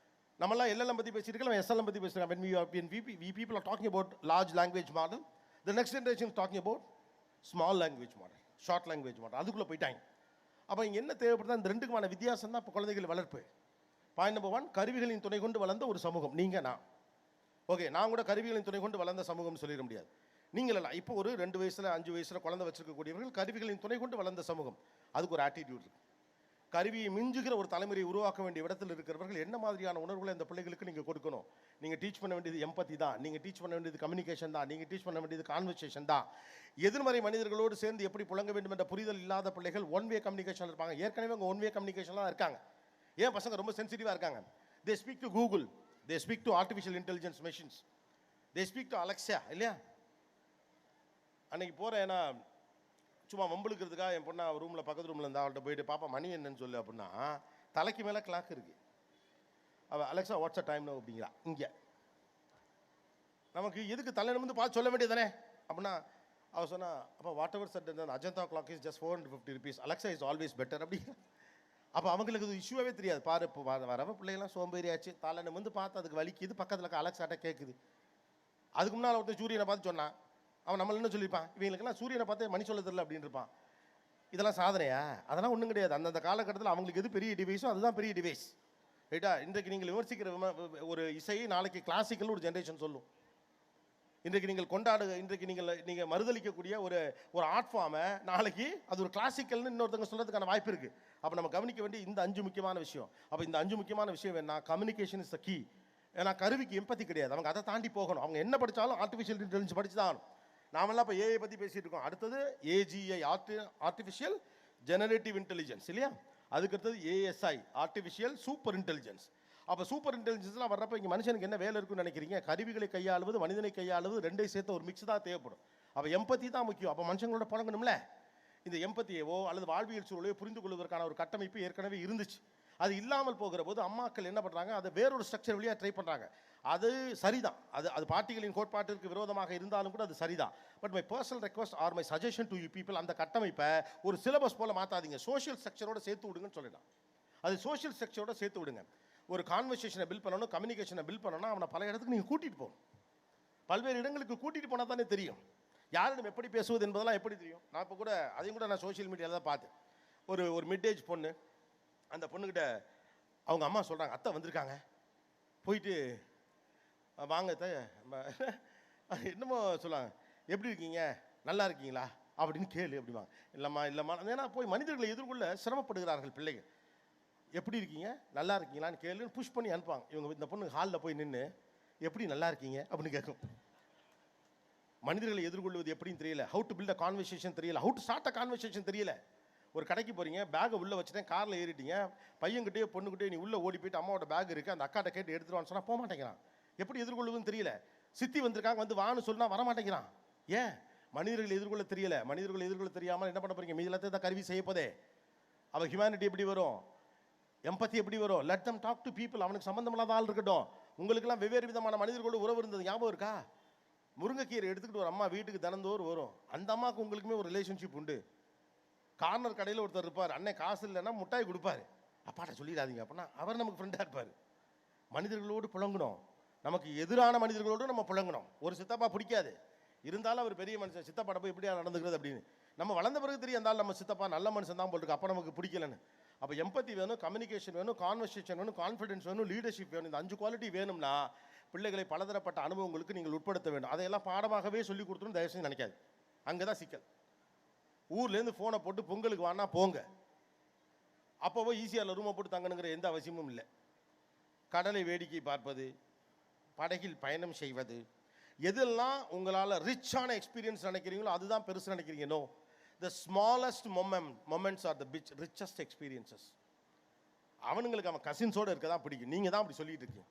நம்மளாம் எல்எல்எம் பற்றி பேசியிருக்கலாம், எஸ்எல்எம் பற்றி பேசுகிறாங்க. when we people are talking about large language model, the next generation is talking about small language model, short language model. அதுக்குள்ளே போயிட்டாங்க. அப்போ இங்கே என்ன தேவைப்படுதா? இந்த ரெண்டுக்குமான வித்தியாசம் தான் இப்போ குழந்தைகள் வளர்ப்பு. பாயிண்ட் நம்பர் 1, கருவிகளின் துணை கொண்டு வளர்ந்த ஒரு சமூகம் நீங்கள், நான். ஓகே, நான் கூட கருவிகளின் துணை கொண்டு வளர்ந்த சமூகம்னு சொல்லிட முடியாது. நீங்களெல்லாம் இப்போ ஒரு 2 வயசில் 5 வயசில் குழந்தை வச்சிருக்கக்கூடியவர்கள் கருவிகளின் துணை கொண்டு வளர்ந்த சமூகம். அதுக்கு ஒரு ஆட்டிடியூட் இருக்குது. கருவியை மிஞ்சுகிற ஒரு தலைமுறையை உருவாக்க வேண்டிய இடத்தில் இருக்கிறவர்கள் என்ன மாதிரியான உணர்வுகளை இந்த பிள்ளைகளுக்கு நீங்கள் கொடுக்கணும்? நீங்கள் டீச் பண்ண வேண்டியது எம்பத்தி தான், நீங்கள் டீச் பண்ண வேண்டியது கம்யூனிகேஷன் தான், நீங்கள் டீச் பண்ண வேண்டியது கான்வர்சேஷன் தான். எதிர்மறை மனிதர்களோடு சேர்ந்து எப்படி புழங்க வேண்டும் என்ற புரிதல் இல்லாத பிள்ளைகள் ஒன் வே கம்யூனிகேஷன் இருப்பாங்க. ஏற்கனவே அவங்க ஒன் வே கம்யூனிகேஷன்லாம் இருக்காங்க. ஏன் பசங்க ரொம்ப சென்சிட்டிவாக இருக்காங்க? They speak to Google, they speak to artificial intelligence machines, they speak to Alexa. இல்லையா? அன்னைக்கு போகிறேன், ஏன்னா சும்மா வம்பளுக்கிறதுக்காக என் பொண்ணை ரூமில் பக்கத்து ரூமில் இருந்தால் அவள்கிட்ட போயிட்டு பாப்பா மணி என்னன்னு சொல்லு அப்படின்னா தலைக்கு மேலே கிளாக் இருக்குது. அவள் அலெக்ஸா வாட்ஸ்அப் டைம்னு அப்படிங்கிறா. இங்கே நமக்கு எதுக்கு தலை நிமிர்ந்து பார்த்து சொல்ல வேண்டியதானே அப்படின்னா அவள் சொன்னா அப்போ whatever said Ajanta clock is just 450 rupees, Alexa is always better அப்படிங்கிற. அப்போ அவங்களுக்கு இது இஷ்யூவே தெரியாது. பாரு இப்போ வரவ பிள்ளைகள்லாம் சோம்பேறியாச்சு, தலை நிமிர்ந்து பார்த்து அதுக்கு வலிக்குது, பக்கத்தில் இருக்க அலெக்ஸாட்ட கேட்குது. அதுக்கு முன்னால் ஒருத்தர் சூரியனை பார்த்து சொன்னான், அவன் நம்மள என்ன சொல்லியிருப்பான், இவங்களுக்கெல்லாம் சூரியனை பார்த்து மணி சொல்ல தெரியல அப்படின்னு இருப்பான். இதெல்லாம் சாதனையா? அதெல்லாம் ஒன்றும் கிடையாது. அந்தந்த காலகட்டத்தில் அவங்களுக்கு எது பெரிய டிவைஸோ அதுதான் பெரிய டிவைஸ். ரைட்டா? இன்றைக்கு நீங்கள் விமர்சிக்கிற ஒரு இசையை நாளைக்கு கிளாசிக்கல் ஒரு ஜென்ரேஷன் சொல்லும். இன்றைக்கு நீங்கள் இன்றைக்கு நீங்கள் மறுதளிக்கக்கூடிய ஒரு ஆர்ட் ஃபார்மை நாளைக்கு அது ஒரு கிளாசிக்கல்னு இன்னொருத்தவங்க சொல்கிறதுக்கான வாய்ப்பு இருக்குது. அப்போ நம்ம கவனிக்க வேண்டிய இந்த 5 முக்கியமான விஷயம். அப்போ இந்த 5 முக்கியமான விஷயம் என்ன? Communication is the key. ஏன்னா கருவிக்கு எம்பத்தி கிடையாது, அவங்க அதை தாண்டி போகணும். அவங்க என்ன படித்தாலும் ஆர்டிஃபிஷியல் இன்டெலிஜென்ஸ் படிச்சு தான் ஆகணும். நாமெல்லாம் இப்போ ஏஐ பற்றி பேசிகிட்டு இருக்கோம். அடுத்தது ஏஜிஐ, ஆர்டிஃபிஷியல் ஜெனரேட்டிவ் இன்டெலிஜென்ஸ் இல்லையா? அதுக்கடுத்தது ஏஎஸ்ஐ, ஆர்டிஃபிஷியல் சூப்பர் இன்டெலிஜென்ஸ். அப்போ சூப்பர் இன்டெலிஜென்ஸ்லாம் வர்றப்போ இங்கே மனுஷனுக்கு என்ன வேலை இருக்குன்னு நினைக்கிறீங்க? கருவிகளை கையாளுவது, மனிதனை கையாளுவது, ரெண்டையும் சேர்த்து ஒரு மிக்ஸ் தான் தேவைப்படும். அப்போ எம்பத்தி தான் முக்கியம். அப்போ மனுஷங்களோட பழங்கணும்ல. இந்த எம்பத்தியவோ அல்லது வாழ்வியல் சூழலையோ புரிந்து கொள்வதற்கான ஒரு கட்டமைப்பு ஏற்கனவே இருந்துச்சு. அது இல்லாமல் போகிற போது அம்மாக்கள் என்ன பண்ணுறாங்க, அதை வேறொரு ஸ்ட்ரக்சர் வழியாக ட்ரை பண்ணுறாங்க. அது சரிதான். அது பாட்டிகளின் கோட்பாட்டிற்கு விரோதமாக இருந்தாலும் கூட அது சரிதான். But my personal request R my suggestion to you people, அந்த கட்டமைப்பை ஒரு சிலபஸ் போல் மாற்றாதீங்க, சோஷியல் ஸ்ட்ரக்சரோட சேர்த்து விடுங்கன்னு சொல்லிடலாம். அது சோஷியல் ஸ்ட்ரக்சரோட சேர்த்து விடுங்க. ஒரு கான்வர்சேஷனை பில்ட் பண்ணணும், கம்யூனிகேஷனை பில்ட் பண்ணணும், அவனை பல இடத்துக்கு நீங்கள் கூட்டிகிட்டு போகணும். பல்வேறு இடங்களுக்கு கூட்டிகிட்டு போனால் தானே தெரியும் யாரிடம் எப்படி பேசுவது என்பதெல்லாம் எப்படி தெரியும். நான் இப்போ கூட அதையும் கூட நான் சோஷியல் மீடியாவில் தான் பார்த்தேன். ஒரு மிட் ஏஜ் பொண்ணு, அந்த பொண்ணுக்கிட்ட அவங்க அம்மா சொல்கிறாங்க, அத்தை வந்திருக்காங்க, போயிட்டு வாங்க அத்தை என்னமோ சொல்லுவாங்க, எப்படி இருக்கீங்க, நல்லா இருக்கீங்களா அப்படின்னு கேளு அப்படிவாங்க. இல்லைம்மா. ஏன்னா போய் மனிதர்களை எதிர்கொள்ள சிரமப்படுகிறார்கள் பிள்ளைகள். எப்படி இருக்கீங்க, நல்லா இருக்கீங்களான்னு கேளுன்னு புஷ் பண்ணி அனுப்புவாங்க. இவங்க இந்த பொண்ணு ஹாலில் போய் நின்று எப்படி நல்லா இருக்கீங்க அப்படின்னு கேட்கும். மனிதர்களை எதிர்கொள்வது எப்படின்னு தெரியல, how to build a conversation தெரியல, how to start a conversation தெரியல. ஒரு கடைக்கு போகிறீங்க, பேக்கை உள்ளே வச்சுட்டேன், காரில் ஏறிட்டீங்க, பையன்கிட்டே பொண்ணுக்கிட்டே நீ உள்ளே ஓடி போயிட்டு அம்மாவோட பேக் இருக்குது, அந்த அக்காட்ட கேட்டு எடுத்துருவான்னு சொன்னால் போக மாட்டேங்கிறான். எப்படி எதிர்கொள்வதுன்னு தெரியல. சித்தி வந்திருக்காங்க, வந்து வான்னு சொன்னால் வர மாட்டேங்கிறான். ஏன்? மனிதர்களை எதிர்கொள்ள தெரியல. மனிதர்களை எதிர்கொள்ள தெரியாமல் என்ன பண்ண போறீங்க? மீதி எல்லாத்தையும் தான் கருவி செய்யப்போதே. அவள் ஹியூமனிட்டி எப்படி வரும், எம்பத்தி எப்படி வரும்? Let them talk to people. அவனுக்கு சம்மந்தமில்லாத ஆள் இருக்கட்டும். உங்களுக்கெல்லாம் வெவ்வேறு விதமான மனிதர்களோடு உறவு இருந்தது ஞாபகம் இருக்கா? முருங்கைக்கீரை எடுத்துக்கிட்டு ஒரு அம்மா வீட்டுக்கு தினந்தோறும் வரும். அந்த அம்மாவுக்கு உங்களுக்குமே ஒரு ரிலேஷன்ஷிப் உண்டு. கார்னர் கடையில் ஒருத்தர் இருப்பார், அண்ணன் காசு இல்லைன்னா முட்டாய் கொடுப்பாரு, அப்பாட்ட சொல்லிடாதீங்க அப்படின்னா அவர் நமக்கு ஃப்ரெண்டாக இருப்பார். மனிதர்களோடு புழங்கணும், நமக்கு எதிரான மனிதர்களோடு நம்ம புழங்கணும். ஒரு சித்தப்பா பிடிக்காது, இருந்தாலும் அவர் பெரிய மனுஷன், சித்தப்பாட்ட போய் எப்படியா நடந்துக்கிறது அப்படின்னு நம்ம வளர்ந்த பிறகு தெரியும், இருந்தாலும் நம்ம சித்தப்பா நல்ல மனுஷன் தான் போட்டுருக்கு, அப்போ நமக்கு பிடிக்கலன்னு. அப்போ எம்பத்தி வேணும், கம்யூனிகேஷன் வேணும், கான்வர்சேஷன் வேணும், கான்ஃபிடன்ஸ் வேணும், லீடர்ஷிப் வேணும். இந்த 5 குவாலிட்டி வேணும்னா பிள்ளைகளை பலதரப்பட்ட அனுபவங்களுக்கு நீங்கள் உட்படுத்த வேண்டும். அதையெல்லாம் பாடமாகவே சொல்லி கொடுத்துன்னு தயவு செஞ்சு நினைக்காது. அங்கே தான் சிக்கல். ஊர்லேருந்து ஃபோனை போட்டு பொங்கலுக்கு வானா போங்க, அப்போவோ ஈஸியாக ரூமை போட்டு தங்கணுங்கிற எந்த அவசியமும் இல்லை. கடலை வேடிக்கை பார்ப்பது, படகில் பயணம் செய்வது, எதெல்லாம் உங்களால் ரிச்சான எக்ஸ்பீரியன்ஸ் நினைக்கிறீங்களோ அதுதான் பெருசு நினைக்கிறீங்க. No, the smallest moments are the richest experiences. அவனுங்களுக்கு அவன் கசின்ஸோடு இருக்க தான் பிடிக்கும். நீங்கள் தான் அப்படி சொல்லிட்டு இருக்கீங்க.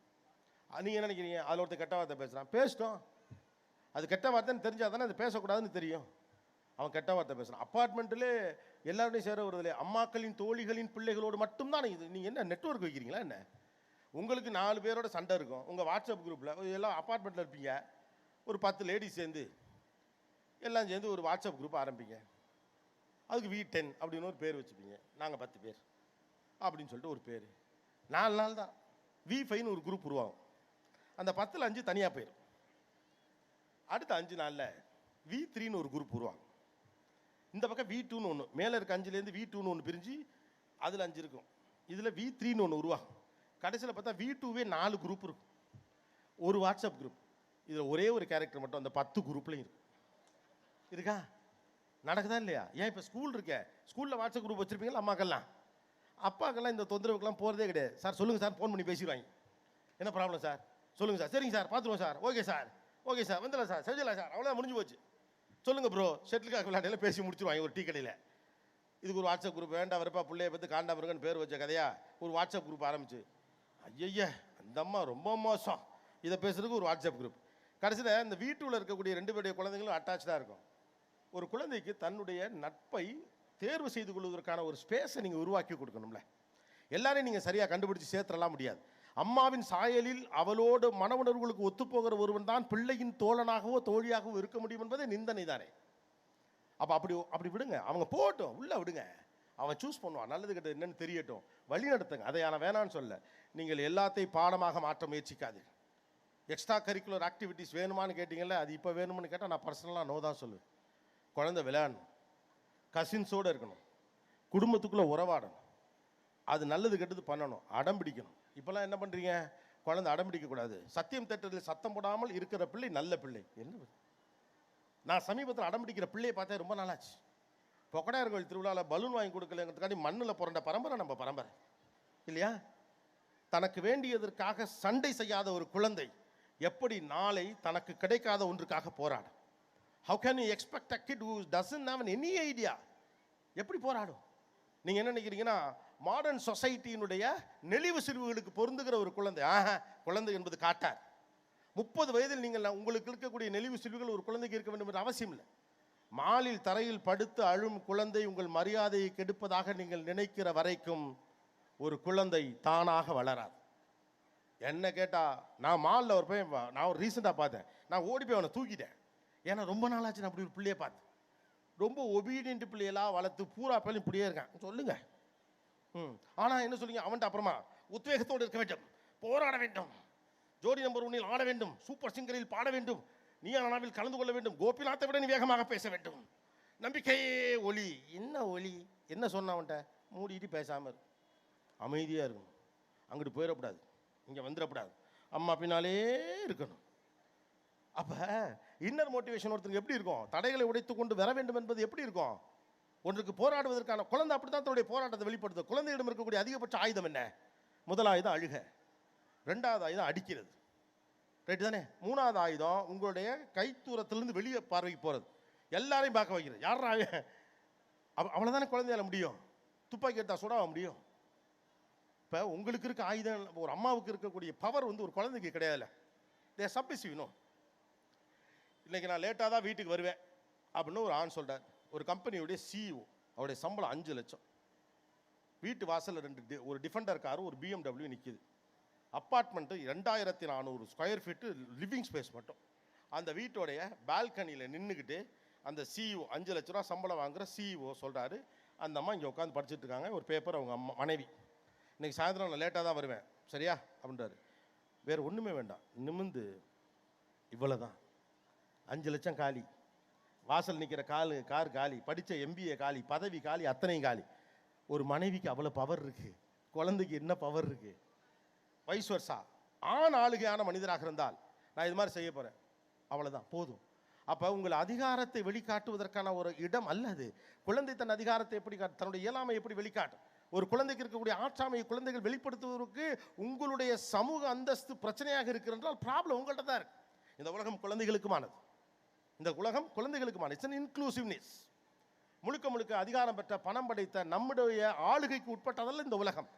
நீங்கள் என்ன நினைக்கிறீங்க? அதில் ஒருத்தர் கெட்ட வார்த்தை பேசுகிறான், பேசிட்டோம், அது கெட்ட வார்த்தைன்னு தெரிஞ்சால் தானே அது பேசக்கூடாதுன்னு தெரியும். அவன் கெட்ட வார்த்தை பேசுகிறான். அப்பார்ட்மெண்ட்டில் எல்லாருடையும் சேர வருதில்லை, அம்மாக்களின் தோழிகளின் பிள்ளைகளோடு மட்டும்தான். இது நீங்கள் என்ன நெட்வொர்க் வைக்கிறீங்களா என்ன? உங்களுக்கு 4 பேரோட சண்டை இருக்கும் உங்கள் வாட்ஸ்அப் குரூப்பில். எல்லாம் அப்பார்ட்மெண்ட்டில் இருப்பீங்க, ஒரு 10 லேடிஸ் சேர்ந்து எல்லாம் சேர்ந்து ஒரு வாட்ஸ்அப் குரூப் ஆரம்பிங்க. அதுக்கு V10 அப்படின்னு ஒரு பேர் வச்சுப்பீங்க. நாங்கள் 10 பேர் அப்படின்னு சொல்லிட்டு ஒரு பேர். 4 நாள் தான் V5ன்னு ஒரு குரூப் உருவாகும். அந்த 10ல் 5 தனியாக போயிடும். அடுத்த 5 நாளில் V3ன்னு ஒரு குரூப் உருவாகும். இந்த பக்கம் V2ன்னு ஒன்று, மேலே இருக்க 5லேருந்து V2ன்னு ஒன்று பிரிஞ்சு அதில் 5 இருக்கும். இதில் V3ன்னு ஒன்று உருவாகும். கடைசியில் பார்த்தா V2வே 4 குரூப் இருக்கும். ஒரு வாட்ஸ்அப் குரூப். இதில் ஒரே ஒரு கேரக்டர் மட்டும் அந்த 10 குரூப்லையும் இருக்கும். இருக்கா? நடக்குதா இல்லையா? ஏன் இப்போ ஸ்கூல் இருக்கே, ஸ்கூலில் வாட்ஸ்அப் குரூப் வச்சுருப்பீங்களா? அம்மாக்கெல்லாம் அப்பாக்கெல்லாம் இந்த தொந்தரவுக்கெல்லாம் போகிறதே கிடையாது. சார் சொல்லுங்கள் சார், ஃபோன் பண்ணி பேசிடுவாங்க. என்ன ப்ராப்ளம் சார், சொல்லுங்கள் சார், சரிங்க சார், பார்த்துருவோம் சார், ஓகே சார், வந்துடலாம் சார், செஞ்சிடலாம் சார், அவ்வளோதான், முடிஞ்சு போச்சு. சொல்லுங்கள் ப்ரோ, ஷெட்டிலுக்காக விளையாடையில் பேசி முடிச்சுருவாங்க ஒரு டீ கடையில். இதுக்கு ஒரு வாட்ஸ்அப் குரூப் வேண்டாம் வரப்பா, பிள்ளைய பற்றி காண்டாமிருகன்னு பேர் வச்ச கதையா ஒரு வாட்ஸ்அப் குரூப் ஆரம்பிச்சு, ஐயய்ய அந்த அம்மா ரொம்ப மோசம், இதை பேசுறதுக்கு ஒரு வாட்ஸ்அப் குரூப். கடைசியில் இந்த வீட்டுல இருக்கக்கூடிய 2 பேருடைய குழந்தைங்களும் அட்டாச்சாக இருக்கும். ஒரு குழந்தைக்கு தன்னுடைய நட்பை தேர்வு செய்து கொள்வதற்கான ஒரு ஸ்பேஸை நீங்கள் உருவாக்கி கொடுக்கணும்ல. எல்லாரையும் நீங்கள் சரியாக கண்டுபிடிச்சு சேர்த்துடலாம் முடியாது. அம்மாவின் சாயலில் அவளோடு மன உணர்வுகளுக்கு ஒத்துப்போகிற ஒருவன் தான் பிள்ளையின் தோழனாகவோ தோழியாகவோ இருக்க முடியும் என்பதே நிந்தனை தானே. அப்போ அப்படி விடுங்க, அவங்க போகட்டும், உள்ளே விடுங்க, அவன் சூஸ் பண்ணுவான், நல்லது கெட்டது என்னன்னு தெரியட்டும், வழி நடத்துங்க. அதை நான் வேணான்னு சொல்ல. நீங்கள் எல்லாத்தையும் பாடமாக மாற்ற முயற்சிக்காது. எக்ஸ்ட்ரா கரிக்குலர் ஆக்டிவிட்டீஸ் வேணுமான்னு கேட்டிங்கல்ல, அது இப்போ வேணும்னு கேட்டால் நான் பர்சனலாக நோ தான் சொல்லுவேன். குழந்தை விளையாடணும், கசின்ஸோடு இருக்கணும், குடும்பத்துக்குள்ளே உறவாடணும், அது நல்லது கெட்டது பண்ணணும், அடம் பிடிக்கணும். இப்போல்லாம் என்ன பண்ணுறீங்க, குழந்தை அடம் பிடிக்கக்கூடாது, சத்தியம் தேட்டரில் சத்தம் போடாமல் இருக்கிற பிள்ளை நல்ல பிள்ளை. என்ன நான் சமீபத்தில் அடம் பிடிக்கிற பிள்ளையை பார்த்தேன், ரொம்ப நாளாச்சு. பொக்கடையார் கோயில் திருவிழாவில் பலூன் வாங்கி கொடுக்கலங்கிறதுக்காண்டி மண்ணில் புரண்ட பரம்பரை நம்ம பரம்பரை இல்லையா? தனக்கு வேண்டியதற்காக சண்டை செய்யாத ஒரு குழந்தை எப்படி நாளை தனக்கு கிடைக்காத ஒன்றுக்காக போராடும்? How can you expect a kid who doesn't have any idea? எப்படி போராடும்? நீங்கள் என்ன நினைக்கிறீங்கன்னா, மாடர்ன் சொசைட்டியினுடைய நெளிவு சிறுவுகளுக்கு பொருந்துகிற ஒரு குழந்தை. குழந்தை என்பது காட்டார். 30 வயதில் நீங்கள் உங்களுக்கு இருக்கக்கூடிய நெளிவு சிறுவுகள் ஒரு குழந்தைக்கு இருக்க வேண்டும் என்ற அவசியம் இல்லை. மாலில் தரையில் படுத்து அழும் குழந்தை உங்கள் மரியாதையை கெடுப்பதாக நீங்கள் நினைக்கிற வரைக்கும் ஒரு குழந்தை தானாக வளராது. என்ன கேட்டால், நான் மாலில் ஒரு பையன் நான் ஒரு ரீசெண்டாக பார்த்தேன், நான் ஓடி போய் அவனை தூக்கிட்டேன். ஏன்னா ரொம்ப நாளாச்சு நான் அப்படி ஒரு பிள்ளையை பார்த்தேன். ரொம்ப ஒபீடியன்ட் பிள்ளையெல்லாம் வளர்த்து பூரா பேரும் இப்படியே இருக்கான். சொல்லுங்க. ஆனால் என்ன சொல்லுங்க, அவன்கிட்ட அப்புறமா உத்வேகத்தோடு இருக்க வேண்டும், போராட வேண்டும், ஜோடி நம்பர் 1 ஆட வேண்டும், சூப்பர் சிங்கரில் பாட வேண்டும், நீயானாவில் கலந்து கொள்ள வேண்டும், கோபிநாத்தை விட நீ வேகமாக பேச வேண்டும், நம்பிக்கையே ஒளி. என்ன ஒளி? என்ன சொன்ன அவன்கிட்ட? மூடிட்டு பேசாமல் இருக்கும், அமைதியாக இருக்கணும், அங்கிட்டு போயிடக்கூடாது, இங்கே வந்துடக்கூடாது, அம்மா பின்னாலே இருக்கணும். அப்போ இன்னர் மோட்டிவேஷன் ஒருத்தருக்கு எப்படி இருக்கும்? தடைகளை உடைத்து கொண்டு வர வேண்டும் என்பது எப்படி இருக்கும்? ஒன்றுக்கு போராடுவதற்கான குழந்தை அப்படி தான் தன்னுடைய போராட்டத்தை வெளிப்படுத்தும். குழந்தையிடம் இருக்கக்கூடிய அதிகபட்ச ஆயுதம் என்ன? முதல் ஆயுதம் அழுக, 2வது ஆயுதம் அடிக்கிறது, ரைட்டு தானே? 3வது ஆயுதம் உங்களுடைய கைத்தூரத்திலிருந்து வெளியே பார்வைக்கு போகிறது, எல்லாரையும் பார்க்க வைக்கிறது. யாரா அவ்வளோதானே குழந்தையால முடியும். துப்பாக்கி எடுத்தால் சுடாக முடியும். இப்போ உங்களுக்கு இருக்க ஆயுதம், ஒரு அம்மாவுக்கு இருக்கக்கூடிய பவர் வந்து ஒரு குழந்தைக்கு கிடையாதுல்ல. தே சப்மிசிவ். இன்னும் இன்றைக்கி நான் லேட்டாக தான் வீட்டுக்கு வருவேன் அப்படின்னு ஒரு ஆண் சொல்கிறார். ஒரு கம்பெனியுடைய சிஇஓ, அவருடைய சம்பளம் 5 லட்சம். வீட்டு வாசலில் ஒரு டிஃபெண்டர் காரும் ஒரு BMW நிற்கிது. Apartment 2400 square feet living space மட்டும். அந்த வீட்டோடைய பால்கனியில் நின்றுக்கிட்டு அந்த சிஇஓ, 5 லட்ச ரூபா சம்பளம் வாங்குகிற சிஇஓ சொல்கிறாரு, அந்த அம்மா இங்கே உட்காந்து படிச்சுட்டு இருக்காங்க, ஒரு பேப்பர் அவங்க அம்மா மனைவி. இன்றைக்கி சாயந்தரம் நான் லேட்டாக தான் வருவேன், சரியா அப்படின்றாரு. வேறு ஒன்றுமே வேண்டாம், நிமிந்து இவ்வளோ தான், 5 லட்சம் காலி, வாசல் நிற்கிற கார் காலி, படித்த MBA காலி, பதவி காலி, அத்தனையும் காலி. ஒரு மனைவிக்கு அவ்வளோ பவர் இருக்குது, குழந்தைக்கு என்ன பவர் இருக்குது? வயசு வருஷா ஆண் ஆளுகையான மனிதராக இருந்தால் நான் இது மாதிரி செய்ய போகிறேன், அவ்வளோதான், போதும். அப்போ உங்கள் அதிகாரத்தை வெளிக்காட்டுவதற்கான ஒரு இடம் அல்லது குழந்தை தன் அதிகாரத்தை எப்படி தன்னுடைய இயலாமை எப்படி வெளிக்காட்டும்? ஒரு குழந்தைக்கு இருக்கக்கூடிய ஆற்றாமையை குழந்தைகள் வெளிப்படுத்துவதற்கு உங்களுடைய சமூக அந்தஸ்து பிரச்சனையாக இருக்கிறால் ப்ராப்ளம் உங்கள்கிட்ட தான் இருக்கு. இந்த உலகம் குழந்தைகளுக்குமானது, இந்த உலகம் குழந்தைகளுக்குமானது. It's an inclusiveness. முழுக்க முழுக்க அதிகாரம் பெற்ற பணம் படைத்த நம்முடைய ஆளுகைக்கு உட்பட்டதல்ல இந்த உலகம்.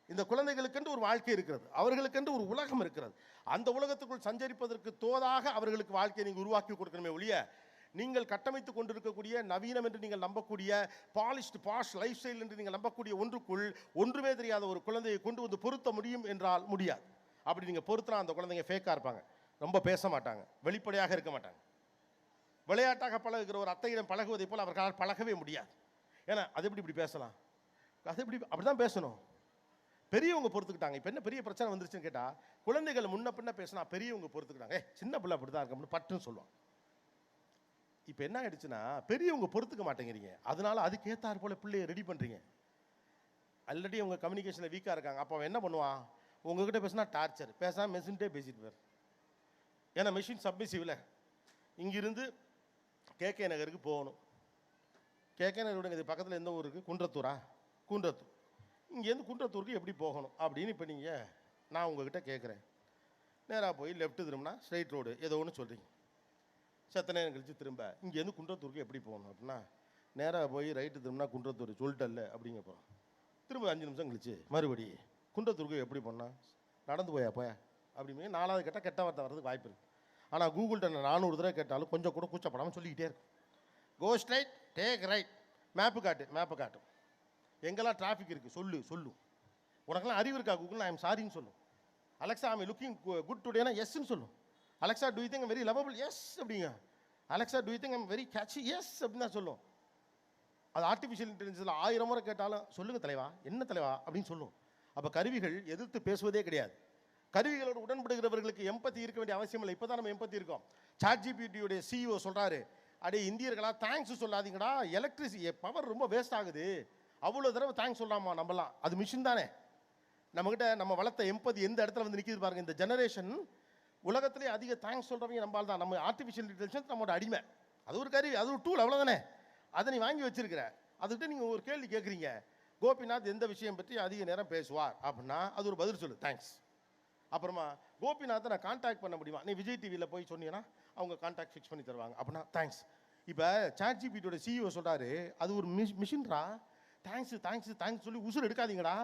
இந்த குழந்தைகளுக்கென்று ஒரு வாழ்க்கை இருக்கிறது, அவர்களுக்கென்று ஒரு உலகம் இருக்கிறது. அந்த உலகத்துக்குள் சஞ்சரிப்பதற்கு தோதாக அவர்களுக்கு வாழ்க்கையை நீங்கள் உருவாக்கி கொடுக்கணுமே ஒழிய, நீங்கள் கட்டமைத்து கொண்டிருக்கக்கூடிய நவீனம் என்று நீங்கள் நம்பக்கூடிய பாலிஷ்டு பாஷ் லைஃப் ஸ்டைல் என்று நீங்கள் நம்பக்கூடிய ஒன்றுக்குள் ஒன்றுமே தெரியாத ஒரு குழந்தையை கொண்டு வந்து பொருத்த முடியும் என்றால் முடியாது. அப்படி நீங்கள் பொருத்தினா அந்த குழந்தைங்க ஃபேக்காக இருப்பாங்க, ரொம்ப பேச மாட்டாங்க, வெளிப்படையாக இருக்க மாட்டாங்க. விளையாட்டாக பழகுகிற ஒரு அத்தையிடம் பழகுவதை போல் அவர்களால் பழகவே முடியாது. ஏன்னா அது எப்படி இப்படி பேசலாம், அது எப்படி அப்படி தான் பேசணும். பெரியவங்க பொறுத்துக்கிட்டாங்க. இப்போ என்ன பெரிய பிரச்சனை வந்துருச்சுன்னு கேட்டால், குழந்தைகள் முன்ன பின்ன பேசினா பெரியவங்க பொறுத்துக்கிட்டாங்க, சின்ன பிள்ளை அப்படி தான் இருக்கணும்னு பட்டுன்னு சொல்லுவாங்க. இப்போ என்ன ஆயிடுச்சுன்னா, பெரியவங்க பொறுத்துக்க மாட்டேங்கிறீங்க, அதனால அதுக்கேற்றாறு போல் பிள்ளையை ரெடி பண்ணுறீங்க. ஆல்ரெடி அவங்க கம்யூனிகேஷனில் வீக்காக இருக்காங்க. அப்போ அவன் என்ன பண்ணுவான், உங்ககிட்ட பேசினா டார்ச்சர், பேசாமல் மெஷின்ட்டே பேசிட்டு போயிரு. ஏன்னா மெஷின் சப்மிசிவ்ல. இங்கிருந்து KK நகருக்கு போகணும். KK நகர் விடுங்க, இது பக்கத்தில் எந்த ஊர் இருக்குது? குன்றத்தூரா? குன்றத்தூர். இங்கேருந்து குன்றத்தூருக்கு எப்படி போகணும் அப்படின்னு இப்போ நீங்கள் நான் உங்ககிட்ட கேட்குறேன். நேராக போய் லெஃப்ட்டு திரும்பினா ஸ்ட்ரைட் ரோடு ஏதோ ஒன்று சொல்கிறீங்க. சத்த நேரம் கழித்து திரும்ப இங்கேருந்து குன்றத்தூருக்கு எப்படி போகணும் அப்படின்னா, நேராக போய் ரைட்டு திரும்பினா குன்றத்தூர் சொல்லிட்டல்ல அப்படிங்க போகிறோம். திரும்ப 5 நிமிஷம் கழிச்சு மறுபடி குன்றத்தூருக்கு எப்படி போனால் நடந்து போயா அப்படிங்க 4வது கெட்ட வார்த்தை வர்றதுக்கு வாய்ப்பு இருக்குது. ஆனால் கூகுள்கிட்ட நான் 400 தடவை கேட்டாலும் கொஞ்சம் கூட கூச்சப்படாமல் சொல்லிக்கிட்டே இருக்கும். Go straight, take right. Map காட்டு. எங்கெல்லாம் டிராஃபிக் இருக்குது சொல்லு. உனக்கெல்லாம் அறிவு இருக்கா கூகுள்? ஐ எம் சாரின்னு சொல்லும். அலெக்ஸா ஐ லுக்கிங் குட் டுடேனா எஸ்ன்னு சொல்லும். Alexa do you think I'm very lovable? Yes அப்படிங்க. Alexa do you think I'm very catchy? Yes அப்படின்னு தான் சொல்லும். அது ஆர்டிஃபிஷியல் இன்டெலிஜென்ஸில் 1000 முறை கேட்டாலும் சொல்லுங்கள் தலைவா, என்ன தலைவா அப்படின்னு சொல்லும். அப்போ கருவிகள் எதிர்த்து பேசுவதே கிடையாது. கருவிகளோடு உடன்படுகிறவர்களுக்கு எம்பத்தி இருக்க வேண்டிய அவசியம் இல்லை. இப்போ தான் நம்ம எம்பத்தி இருக்கோம். சாட்ஜிபிடியுடைய சிஇஓ சொல்கிறாரு, அடே இந்தியர்களா தேங்க்ஸ் சொல்லாதீங்கடா, எலக்ட்ரிசிட்டி பவர் ரொம்ப வேஸ்ட் ஆகுது, அவ்வளோ தடவை தேங்க்ஸ் சொல்லாமா நம்பலாம், அது மிஷின் தானே. நம்மக்கிட்ட நம்ம வளர்த்த எம்பதி எந்த இடத்துல வந்து நிற்கிது பாருங்கள். இந்த ஜெனரேஷன் உலகத்திலே அதிக தேங்க்ஸ் சொல்கிறவங்க நம்மளால் தான். நம்ம ஆர்டிஃபிஷியல் இன்டெலிஜென்ஸ் நம்மளோட அடிமை. அது ஒரு கருவி, அது ஒரு டூல், அவ்வளோதானே. அதை நீ வாங்கி வச்சிருக்கிற. அதுக்கிட்ட நீங்கள் ஒரு கேள்வி கேட்குறீங்க, கோபிநாத் எந்த விஷயம் பற்றி அதிக நேரம் பேசுவார் அப்படின்னா அது ஒரு பதில் சொல்லு, தேங்க்ஸ். அப்புறமா கோபிநாத்தை நான் கான்டாக்ட் பண்ண முடியுமா? நீ விஜய் டிவியில் போய் சொன்னீங்கன்னா அவங்க கான்டாக்ட் ஃபிக்ஸ் பண்ணி தருவாங்க அப்படின்னா தேங்க்ஸ். இப்போ சாட்ஜிபிடியோட சிஇஓ சொல்கிறாரு, அது ஒரு மிஷின்ரா, தேங்க்ஸ் சொல்லி உசுறு எடுக்காதீங்கடா,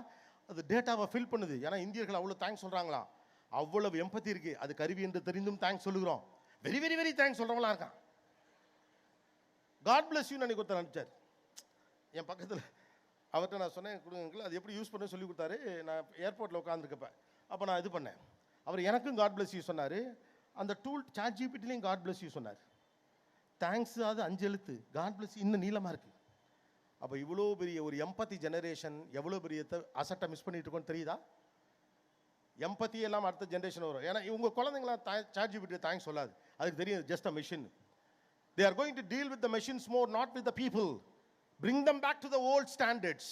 அது டேட்டாவை ஃபில் பண்ணுது. ஏன்னா இந்தியர்கள் அவ்வளோ தேங்க்ஸ் சொல்கிறாங்களா, அவ்வளவு எம்பத்தி இருக்குது. அது கருவி என்று தெரிந்தும் தேங்க்ஸ் சொல்லுகிறோம். வெரி வெரி வெரி தேங்க்ஸ் சொல்கிறவங்களா இருக்கான். காட் பிளஸ் யூ அன்னைக்கு ஒருத்தர் அனுப்பிச்சார் என் பக்கத்தில். அவர்கிட்ட நான் சொன்னேன் கொடுங்க, அது எப்படி யூஸ் பண்ண சொல்லி கொடுத்தாரு. நான் ஏர்போர்ட்டில் உட்காந்துருக்கப்ப அப்போ நான் இது பண்ணேன். அவர் எனக்கும் காட் பிளஸ் யூ சொன்னார். அந்த டூல் சாட்ஜிபிடிலையும் காட் பிளஸ் யூ சொன்னார். தேங்க்ஸ் அது 5 எழுத்து, காட் பிளஸ் இன்னும் நீளமாக இருக்குது. அப்போ இவ்வளோ பெரிய ஒரு எம்பத்தி ஜெனரேஷன் எவ்வளோ பெரிய அசட்டை மிஸ் பண்ணிட்டு இருக்கோன்னு தெரியுதா? எம்பத்தி எல்லாம் அடுத்த ஜென்ரேஷன் வரும். ஏன்னா இவங்க குழந்தைங்களாம் சாட்ஜிபிடி தேங்க்ஸ் சொல்லாது, அதுக்கு தெரியும் just a machine. They are going to deal with the machines more, not with the people. Bring them back to the old standards.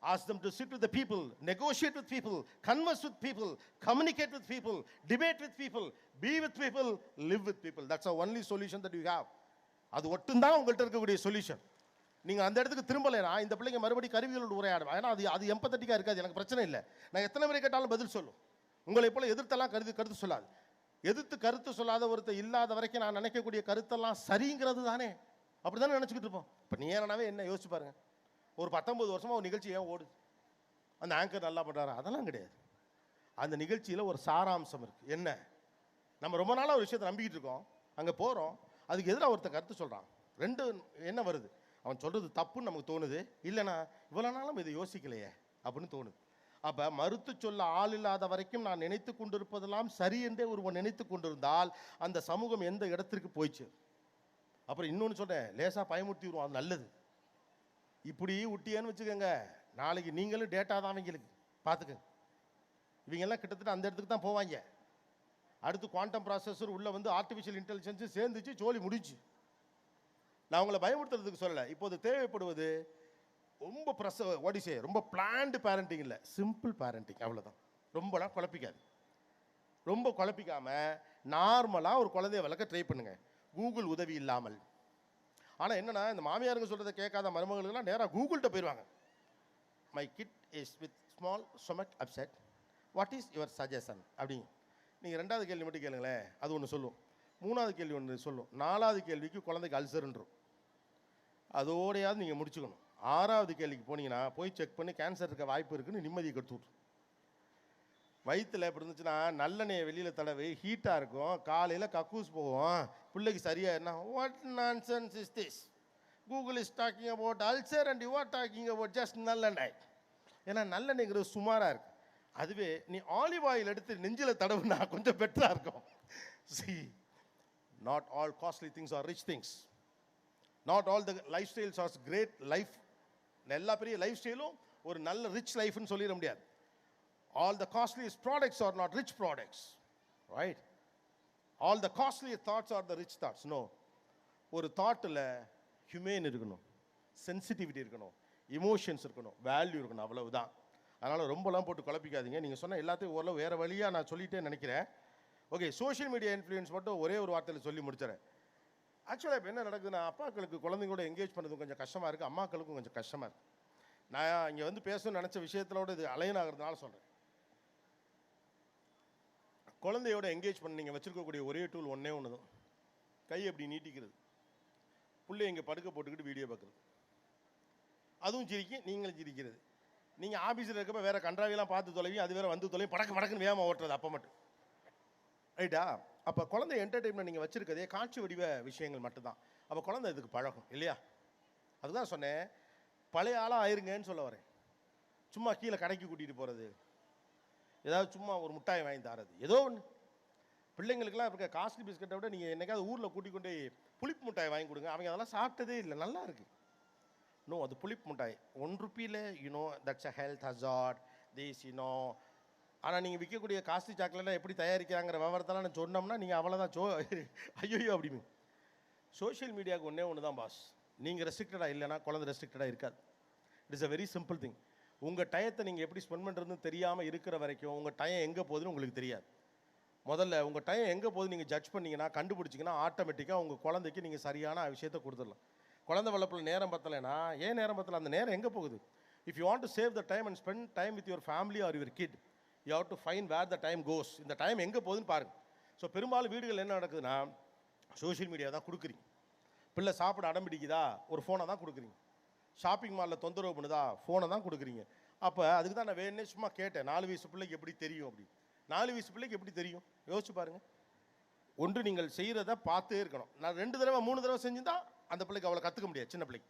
Ask them to sit with the people, negotiate with people, converse with people, communicate with people, debate with people, be with people, live with people. That's the only solution that you have. அது ஒட்டும்தான் உங்கள்கிட்ட இருக்கக்கூடிய solution. நீங்கள் அந்த இடத்துக்கு திரும்பலைனா இந்த பிள்ளைங்க மறுபடியும் கருவிகளோடு உரையாடும். ஏன்னா அது எம்பத்தட்டிக்காக இருக்காது. எனக்கு பிரச்சனை இல்லை, நான் எத்தனை முறை கேட்டாலும் பதில் சொல்லும். உங்களை போல எதிர்த்தெல்லாம் கருத்து சொல்லாது. எதிர்த்து கருத்து சொல்லாத ஒருத்தர் இல்லாத வரைக்கும் நான் நினைக்கக்கூடிய கருத்தெல்லாம் சரிங்கிறது தானே. அப்படி தானே நினச்சிக்கிட்டு இருப்போம். இப்போ நீ ஏன்னாவே என்ன யோசிச்சு பாருங்க, ஒரு 19 வருஷமாக ஒரு நிகழ்ச்சி ஏன் ஓடுது? அந்த ஆங்கர் நல்லா பண்ணுறாரா? அதெல்லாம் கிடையாது. அந்த நிகழ்ச்சியில் ஒரு சாராம்சம் இருக்குது. என்ன, நம்ம ரொம்ப நாளாக ஒரு விஷயத்தை நம்பிக்கிட்டு இருக்கோம், அங்கே போகிறோம், அதுக்கு எதிராக ஒருத்தர் கருத்து சொல்கிறான். ரெண்டு என்ன வருது, அவன் சொல்கிறது தப்புன்னு நமக்கு தோணுது, இல்லைனா இவ்வளோ நாளும் இதை யோசிக்கலையே அப்படின்னு தோணுது. அப்போ மறுத்து சொல்ல ஆள் இல்லாத வரைக்கும் நான் நினைத்து கொண்டிருப்பதெல்லாம் சரி என்றே ஒருவன் நினைத்து கொண்டிருந்தால் அந்த சமூகம் எந்த இடத்திற்கு போயிடுச்சு. அப்புறம் இன்னொன்று சொல்கிறேன், லேசாக பயமுறுத்தி விடுவோம், அது நல்லது. இப்படி விட்டியன்னு வச்சுக்கோங்க, நாளைக்கு நீங்களும் டேட்டா தான் அவங்களுக்கு பார்த்துக்கங்க. இவங்கெல்லாம் கிட்டத்தட்ட அந்த இடத்துக்கு தான் போவாங்க. அடுத்து குவாண்டம் ப்ராசஸர் உள்ளே வந்து ஆர்டிஃபிஷியல் இன்டெலிஜென்ஸு சேர்ந்துச்சு, ஜோலி முடிச்சு. நான் உங்களை பயமுறுத்துறதுக்கு சொல்லலை. இப்போது தேவைப்படுவது ரொம்ப ரொம்ப பிளான்டு பேரண்டிங் இல்லை, சிம்பிள் பேரண்டிங், அவ்வளோதான். ரொம்பலாம் குழப்பிக்காது. ரொம்ப குழப்பிக்காமல் நார்மலாக ஒரு குழந்தைய வளர்க்க ட்ரை பண்ணுங்கள், கூகுள் உதவி இல்லாமல். ஆனால் என்னென்னா, இந்த மாமியாருங்க சொல்கிறத கேட்காத மருமகளுக்கெல்லாம் நேராக கூகுள்கிட்ட போயிடுவாங்க. My kid is with small stomach upset, what is your suggestion அப்படிங்க. நீங்கள் 2வது கேள்வி மட்டும் கேளுங்களேன், அது ஒன்று சொல்லும். 3வது கேள்வி ஒன்று சொல்லும். 4வது கேள்விக்கு குழந்தைக்கு அல்சருன்றும். அதோடையாவது நீங்கள் முடிச்சுக்கணும். 6வது கேள்விக்கு போனீங்கன்னா போய் செக் பண்ணி கேன்சர் இருக்க வாய்ப்பு இருக்குன்னு நிம்மதியை கெடுத்து விட்ரும். வயிற்றில் எப்படி இருந்துச்சுன்னா நல்லெண்ணெயை வெளியில் தடவை ஹீட்டாக இருக்கும், காலையில் கக்கூஸ் போவோம், பிள்ளைக்கு சரியாக என்ன, what nonsense is this, Google is talking about ulcer and you are talking about just நல்லெண்ணெய். ஏன்னா நல்லெண்ணெய்ங்கிறது சுமாராக இருக்குது. அதுவே நீ ஆலிவ் ஆயில் எடுத்து நெஞ்சில் தடவுனா கொஞ்சம் பெட்டராக இருக்கும். See, not all costly things are rich things. Not all the lifestyles are great life. எல்லா பெரிய லைஃப் ஸ்டைலும் ஒரு நல்ல ரிச் லைஃப்னு சொல்லிட முடியாது. All the costliest products are not rich products, right? All the costliest thoughts are the rich thoughts. No. ஒரு தாட்டில் human இருக்கணும், sensitivity இருக்கணும், இமோஷன்ஸ் இருக்கணும், வேல்யூ இருக்கணும், அவ்வளவுதான். அதனால் ரொம்பலாம் போட்டு குழப்பிக்காதீங்க. நீங்கள் சொன்ன எல்லாத்தையும் ஓரளவு வேறு வழியாக நான் சொல்லிட்டே நினைக்கிறேன். ஓகே, சோஷியல் மீடியா இன்ஃப்ளூயன்ஸ் மட்டும் ஒரே ஒரு வார்த்தையில் சொல்லி முடிச்சிடறேன். ஆக்சுவலாக இப்போ என்ன நடக்குதுன்னா, அப்பாக்களுக்கு குழந்தைங்களோட என்கேஜ் பண்ணுறது கொஞ்சம் கஷ்டமாக இருக்குது, அம்மாக்களுக்கும் கொஞ்சம் கஷ்டமாக இருக்குது. நான் இங்கே வந்து பேசணும்னு நினச்ச விஷயத்திலோட இது அலைன் ஆகிறதுனால சொல்கிறேன். குழந்தையோட என்கேஜ் பண்ண நீங்கள் வச்சுருக்கக்கூடிய ஒரே டூல் ஒன்றே ஒன்று தான், கை எப்படி நீட்டிக்கிறது, பிள்ளை இங்கே படுக்க போட்டுக்கிட்டு வீடியோ பார்க்குறது, அதுவும் சிரிக்கும் நீங்களும் சிரிக்கிறது. நீங்கள் ஆஃபீஸில் இருக்கப்போ வேறு கன்றாவியெல்லாம் பார்த்து தொலைவி, அது வேறு வந்து தொலைவி படக்கு படக்குன்னு வேகமாக ஓட்டுறது அப்போ மட்டும், ரைட்டா? அப்போ குழந்தை என்டர்டெயின்மெண்ட் நீங்கள் வச்சுருக்கதே காட்சி வடிவ விஷயங்கள் மட்டும்தான். அப்போ குழந்தை இதுக்கு பழகும் இல்லையா? அதுதான் சொன்னேன், பழைய ஆளாக ஆயிருங்கன்னு சொல்ல வரேன். சும்மா கீழே கடைக்கு கூட்டிகிட்டு போகிறது, ஏதாவது சும்மா ஒரு முட்டாய் வாங்கி தரது, ஏதோ ஒன்று. பிள்ளைங்களுக்கெல்லாம் இருக்க காஸ்ட்லி பிஸ்கட்டை விட நீங்கள் என்னைக்காவது ஊரில் கூட்டிக் கொண்டு புளிப்பு முட்டாய் வாங்கி கொடுங்க, அவங்க அதெல்லாம் சாப்பிட்டதே இல்லை, நல்லா இருக்குது. நோ, அது புளிப்பு முட்டாய், ₹1 you know that's a health hazard this you know. ஆனால் நீங்கள் விற்கக்கூடிய காஸ்ட்லி சாக்லேட்லாம் எப்படி தயாரிக்கிறாங்கிற விவரத்தெல்லாம் நான் சொன்னோம்னா நீங்கள் அவ்வளோதான் ஐயோ அப்படின்னு. சோஷியல் மீடியாவுக்கு ஒன்று தான் பாஸ், நீங்கள் ரெஸ்ட்ரிக்டடாக இல்லைன்னா குழந்தை ரெஸ்ட்ரிக்டடாக இருக்காது. It is a very simple thing. உங்கள் டயத்தை நீங்கள் எப்படி ஸ்பெண்ட் பண்ணுறதுன்னு தெரியாமல் இருக்கிற வரைக்கும் உங்கள் டைம் எங்கே போகுதுன்னு உங்களுக்கு தெரியாது. முதல்ல உங்கள் டைம் எங்கே போகுது நீங்கள் ஜட்ஜ் பண்ணிங்கன்னா, கண்டுபிடிச்சிங்கன்னா, ஆட்டோமேட்டிக்காக உங்கள் குழந்தைக்கு நீங்கள் சரியான விஷயத்தை கொடுத்துடலாம். குழந்தை வளர்ப்பில் நேரம் பத்தலைன்னா, ஏன் நேரம் பத்தலை, அந்த நேரம் எங்கே போகுது? If you want to save the time and spend time with your family or your kid, you have to find where the time goes. இந்த டைம் எங்கே போகுதுன்னு பாருங்கள். ஸோ பெரும்பாலும் வீடுகள் என்ன நடக்குதுன்னா, சோஷியல் மீடியா தான் கொடுக்குறீங்க. பிள்ளை சாப்பிட அடம் பிடிக்குதா, ஒரு ஃபோனை தான் கொடுக்குறீங்க. ஷாப்பிங் மாலில் தொந்தரவு பண்ணுதா, ஃபோனை தான் கொடுக்குறீங்க. அப்போ அதுக்கு தான் நான் வேணே சும்மா கேட்டேன், 4 வயசு பிள்ளைக்கு எப்படி தெரியும் அப்படி. 4 வயசு பிள்ளைக்கு எப்படி தெரியும் யோசிச்சு பாருங்கள். ஒன்று நீங்கள் செய்கிறத பார்த்தே இருக்கணும். நான் 2 தடவை 3 தடவை செஞ்சுதான் அந்த பிள்ளைக்கு அவ்வளோ கற்றுக்க முடியாது. சின்ன பிள்ளைக்கு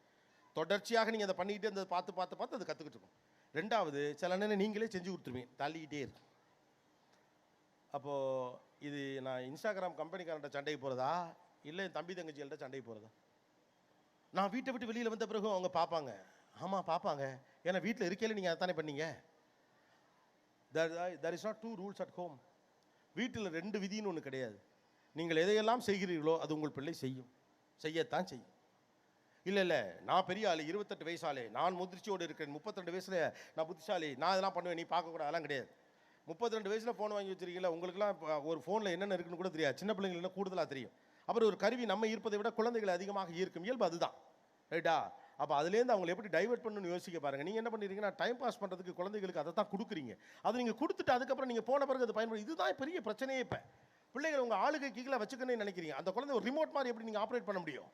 தொடர்ச்சியாக நீங்கள் அதை பண்ணிக்கிட்டே இருந்தது பார்த்து அது கற்றுக்கிட்டு இருக்கும். 2வது சில நேரம் நீங்களே செஞ்சு கொடுத்துருவீங்க, தள்ளிக்கிட்டே இருக்கு. அப்போது இது நான் இன்ஸ்டாகிராம் கம்பெனிக்காரன்ட்ட சண்டைக்கு போகிறதா, இல்லை என் தம்பி தங்கச்சிகள்கிட்ட சண்டைக்கு போகிறதா? நான் வீட்டை விட்டு வெளியில் வந்த பிறகு அவங்க பார்ப்பாங்க. ஆமாம் பார்ப்பாங்க, ஏன்னா வீட்டில் இருக்கையில் நீங்கள் அதை தானே பண்ணீங்க. there is not 2 rules at home. வீட்டில் 2 விதின்னு ஒன்று கிடையாது. நீங்கள் எதையெல்லாம் செய்கிறீர்களோ அது உங்கள் பிள்ளை செய்யத்தான் செய்யும். இல்லை நான் பெரிய ஆள், 28 வயசாலே, நான் முதிர்ச்சியோடு இருக்கிறேன், 32 வயசில் நான் புத்திசாலி, நான் இதெல்லாம் பண்ணுவேன், நீ பார்க்கக்கூடாது, அதெல்லாம் கிடையாது. 32 வயசில் ஃபோன் வாங்கி வச்சிருக்கீங்களா, உங்களுக்குலாம் ஒரு ஃபோனில் என்னென்ன இருக்குன்னு கூட தெரியாது. சின்ன பிள்ளைங்களுக்கு என்ன கூடுதலாக தெரியும். அப்புறம் ஒரு கருவி நம்ம ஈர்ப்பதை விட குழந்தைகளை அதிகமாக ஈர்க்கும் இயல்பு அதுதான், ரைட்டா? அப்போ அதுலேருந்து அவங்களை எப்படி டைவெர்ட் பண்ணணும்னு யோசிக்க பாருங்கள். நீங்கள் என்ன பண்ணிடுறீங்கன்னா, டைம் பாஸ் பண்ணுறதுக்கு குழந்தைகளுக்கு அதை தான் கொடுக்குறீங்க. அதை நீங்கள் கொடுத்துட்டு அதுக்கப்புறம் நீங்கள் போன பிறகு அது பயன்படுத்தி, இதுதான் பெரிய பிரச்சனையே. இப்போ பிள்ளைகள் உங்கள் ஆளுகை கீழே வச்சுக்கணும்னு நினைக்கிறீங்க. அந்த குழந்தை ஒரு ரிமோட் மாதிரி எப்படி நீங்கள் ஆப்ரேட் பண்ண முடியும்?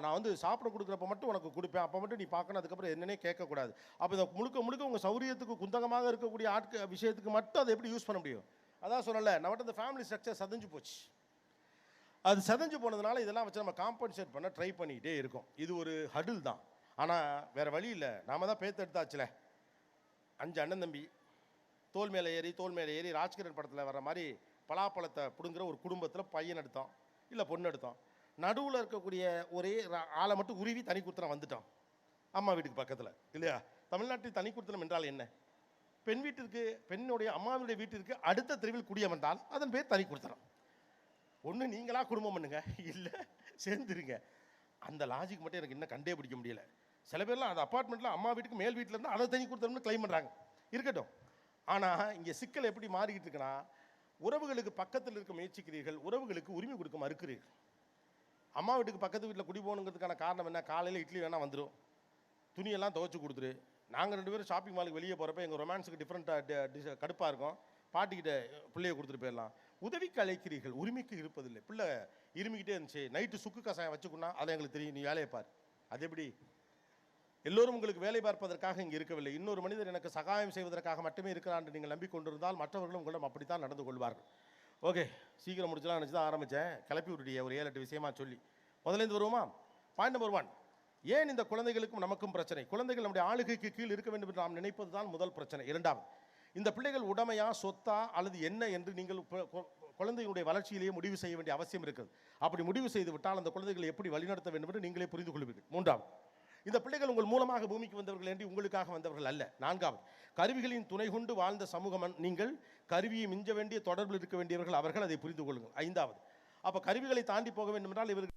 நான் வந்து சாப்பிட கொடுக்குறப்ப மட்டும் உனக்கு கொடுப்பேன், அப்போ மட்டும் நீ பார்க்கணும், அதுக்கப்புறம் என்னன்னே கேட்கக்கூடாது. அப்போ இதை முழுக்க உங்கள் சௌரியத்துக்கு குந்தகமாக இருக்கக்கூடிய விஷயத்துக்கு மட்டும் அதை எப்படி யூஸ் பண்ண முடியும்? அதான் சொல்லலை, நம்மகிட்ட இந்த ஃபேமிலி ஸ்ட்ரக்சர் சதஞ்சு போச்சு. அது சதஞ்சு போனதுனால இதெல்லாம் வச்சு நம்ம காம்பன்சேட் பண்ண ட்ரை பண்ணிக்கிட்டே இருக்கோம். இது ஒரு ஹடில் தான். ஆனால் வேறு வழி இல்லை, நாம தான் பேத்தெடுத்தாச்சுல. 5 அண்ணன் தம்பி தோல் மேலே ஏறி ராஜ்கிரண் படத்தில் வர மாதிரி பலாப்பழத்தை பிடுங்குற ஒரு குடும்பத்தில் பையன் எடுத்தோம், இல்லை பொண்ணு எடுத்தோம். நடுவில் இருக்கக்கூடிய ஒரே ஆளை மட்டும் உருவி தனி குடுத்தனம் வந்துட்டோம், அம்மா வீட்டுக்கு பக்கத்தில் இல்லையா? தமிழ்நாட்டில் தனி குடுத்தனம் என்றால் என்ன? பெண்ணுடைய அம்மாவுடைய வீட்டிற்கு அடுத்த தெருவில் குடிய வந்தால் அதன் பேர் தனி குடுத்தனம். ஒன்று நீங்களாக குடும்பம் பண்ணுங்க, இல்லை சேர்ந்துருங்க. அந்த லாஜிக் மட்டும் எனக்கு இன்னும் கண்டே பிடிக்க முடியல. சில பேர்லாம் அந்த அப்பார்ட்மெண்ட்டில் அம்மா வீட்டுக்கு மேல் வீட்டில் இருந்தால் அதை தனி கொடுத்தோம்னு கிளைம் பண்ணுறாங்க, இருக்கட்டும். ஆனால் இங்கே சிக்கல் எப்படி மாறிக்கிட்டு இருக்குன்னா, உறவுகளுக்கு பக்கத்தில் இருக்க முயற்சிக்கிறீர்கள், உறவுகளுக்கு உரிமை கொடுக்க மறுக்கிறீர்கள். அம்மா வீட்டுக்கு பக்கத்து வீட்டில் குடி போகணுங்கிறதுக்கான காரணம் என்ன? காலையில் இட்லி வேணால் வந்துடும், துணியெல்லாம் துவைச்சி கொடுத்துரு. நாங்கள் 2 பேரும் ஷாப்பிங் மாலுக்கு வெளியே போகிறப்ப எங்கள் ரொமான்ஸுக்கு டிஃப்ரெண்ட்டாக கடுப்பாக இருக்கும், பாட்டிக்கிட்ட பிள்ளையை கொடுத்துட்டு போயிடலாம். உதவிக்கு அழைக்கிறீர்கள், உரிமைக்கு இருப்பதில்லை. பிள்ளை இருமிக்கிட்டே இருந்துச்சு, நைட்டு சுக்கு கசாயம் வச்சுக்கணும்னா அதை எங்களுக்கு தெரியும், நீ வேலையை பார். அது எப்படி? எல்லோரும் உங்களுக்கு வேலை பார்ப்பதற்காக இங்கே இருக்கவில்லை, இன்னொரு மனிதர் எனக்கு சகாயம் செய்வதற்காக மட்டுமே இருக்கிறான் என்று நீங்கள் நம்பிக்கொண்டிருந்தால் மற்றவர்களும் உங்களிடம் அப்படித்தான் நடந்து கொள்வார்கள். ஓகே, சீக்கிரம் முடிச்சலாம் நினச்சி தான் ஆரம்பித்தேன், கிளப்பி விட்டுட்டிய ஒரு 7-8 விஷயமா சொல்லி. முதலேருந்து வருவோமா? பாயிண்ட் நம்பர் 1, ஏன் இந்த குழந்தைகளுக்கும் நமக்கும் பிரச்சனை? குழந்தைகள் நம்முடைய ஆளுகைக்கு கீழ் இருக்க வேண்டும் என்று நாம் நினைப்பது தான் முதல் பிரச்சனை. 2வது, இந்த பிள்ளைகள் உடமையா சொத்தா அல்லது என்ன என்று நீங்கள் குழந்தைகளுடைய வளர்ச்சியிலேயே முடிவு செய்ய வேண்டிய அவசியம் இருக்கிறது. அப்படி முடிவு செய்து விட்டால் அந்த குழந்தைகளை எப்படி வழிநடத்த வேண்டும் என்று நீங்களே புரிந்து கொள்வீர்கள். 3வது, இந்த பிள்ளைகள் உங்கள் மூலமாக பூமிக்கு வந்தவர்கள் என்று உங்களுக்காக வந்தவர்கள் அல்ல. 4வது, கருவிகளின் துணை கொண்டு வாழ்ந்த சமூகம் நீங்கள், கருவியை மிஞ்ச வேண்டிய தொடர்பில் இருக்க வேண்டியவர்கள் அவர்கள், அதை புரிந்து கொள்ளுங்கள். 5வது, அப்போ கருவிகளை தாண்டி போக வேண்டும் என்றால் இவர்கள்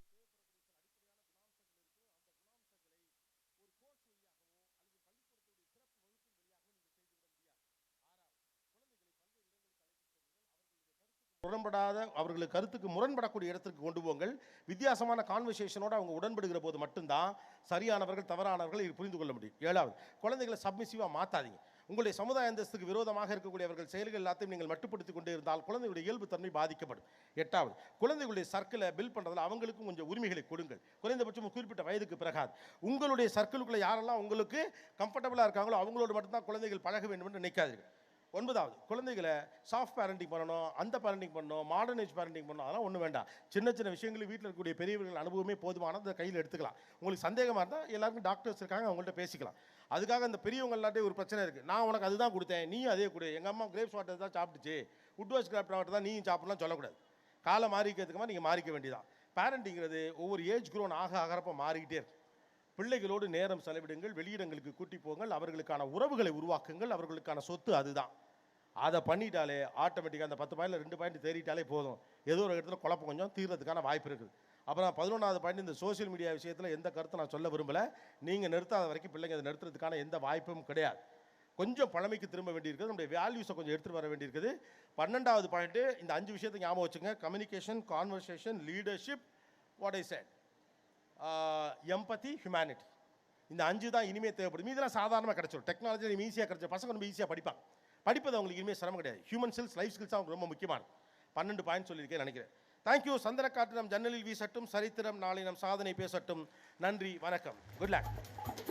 முரண்படாத, அவர்களுக்கு கருத்துக்கு முரண்படக்கூடிய இடத்துக்கு கொண்டு போங்கள். வித்தியாசமான கான்வர்சேஷனோடு அவங்க உடன்படுகிற போது மட்டும்தான் சரியானவர்கள் தவறானவர்கள் இது புரிந்து கொள்ள முடியும். 7வது, குழந்தைகளை சப்மிசிவாக மாற்றாதீங்க. உங்களுடைய சமுதாய அந்தஸ்துக்கு விரோதமாக இருக்கக்கூடியவர்கள் செயல்கள் எல்லாத்தையும் நீங்கள் மட்டுப்படுத்தி கொண்டே இருந்தால் குழந்தைகளுடைய இயல்பு தன்மை பாதிக்கப்படும். 8வது, குழந்தைகளுடைய சர்க்கிளை பில்ட் பண்ணுறதுல அவங்களுக்கும் கொஞ்சம் உரிமைகளை கொடுங்கள். குறைந்தபட்சம் குறிப்பிட்ட வயதுக்கு பிறகாது. உங்களுடைய சர்க்கிளுக்குள்ளே யாரெல்லாம் உங்களுக்கு கம்ஃபர்டபுளாக இருக்காங்களோ அவங்களோடு மட்டும்தான் குழந்தைகள் பழக வேண்டும் என்று நினைக்காதீர்கள். 9வது குழந்தைகளை சாஃப்ட் பேரண்டிங் பண்ணணும், அந்த பேரண்டிங் பண்ணணும், மாடர்ன் ஏஜ் பேரண்டிங் பண்ணணும், அதெல்லாம் ஒன்றும் வேண்டாம். சின்ன சின்ன விஷயங்கள் வீட்டில் இருக்கக்கூடிய பெரியவர்கள் அனுபவமே போதுமானது, அதை கையில் எடுத்துக்கலாம். உங்களுக்கு சந்தேகமாக இருந்தால் எல்லாருக்கும் டாக்டர்ஸ் இருக்காங்க, அவங்கள்ட்ட பேசிக்கலாம். அதுக்காக அந்த பெரியவங்களாட்டே ஒரு பிரச்சனை இருக்குது. நான் உனக்கு அதுதான் கொடுத்தேன், நீயும் அதே கொடு. எங்கள் அம்மா கிரேப்ஸ் வாட்டர் தான் சாப்பிட்டுச்சு, உட்வாஷ் கிராப்ட் வாட்டர் தான் நீயும் சாப்பிடலாம் சொல்லக்கூடாது. காலம் மாறிக்கிறதுக்கு மாதிரி நீங்கள் மாறிக்க வேண்டியதான். பேரண்டிங்கிறது ஒவ்வொரு ஏஜ் குரோன் ஆக ஆகிறப்ப மாறிக்கிட்டே இருக்கு. பிள்ளைகளோடு நேரம் செலவிடுங்கள், வெளியிடங்களுக்கு கூட்டி போங்கள், அவர்களுக்கான உறவுகளை உருவாக்குங்கள், அவர்களுக்கான சொத்து அதுதான். அதை பண்ணிட்டாலே ஆட்டோமேட்டிக்காக அந்த 10 பாயிண்டில் 2 பாயிண்ட் தேறிட்டாலே போதும். ஏதோ ஒரு இடத்துல குழப்பம் கொஞ்சம் தீர்றதுக்கான வாய்ப்பு இருக்குது. அப்புறம் 11வது பாயிண்ட், இந்த சோஷியல் மீடியா விஷயத்தில் எந்த கருத்தை நான் சொல்ல விரும்பலை. நீங்கள் நிறுத்தாத வரைக்கும் பிள்ளைங்க அதை நிறுத்துறதுக்கான எந்த வாய்ப்பும் கிடையாது. கொஞ்சம் பழமைக்கு திரும்ப வேண்டியிருக்குது, நம்முடைய வேல்யூஸை கொஞ்சம் எடுத்துகிட்டு வர வேண்டியிருக்குது. 12வது பாயிண்ட்டு, இந்த 5 விஷயத்தை ஞாபகம் வச்சுங்க. Communication, conversation, leadership, what I set, empathy, humanity. இந்த 5 தான் இனிமேல் தேவைப்படும். இதெல்லாம் சாதாரணமாக கிடச்சிடும். டெக்னாலஜி ஈஸியாக கிடச்சி பசங்க ரொம்ப ஈஸியாக படிப்பாங்க. படிப்பது அவங்களுக்கு இனிமேல் சிரமம் கிடையாது. ஹியூமன் ஸ்கில்ஸ், லைஃப் ஸ்கில்ஸ் அவங்களுக்கு ரொம்ப முக்கியமானது. 12 பாயிண்ட் சொல்லியிருக்கேன் நினைக்கிறேன். தேங்க்யூ. சந்திரக்காற்று நம் ஜன்னலில் வீசட்டும், சரித்திரம் நாளை நம் சாதனை பேசட்டும். நன்றி, வணக்கம், குட் லக்.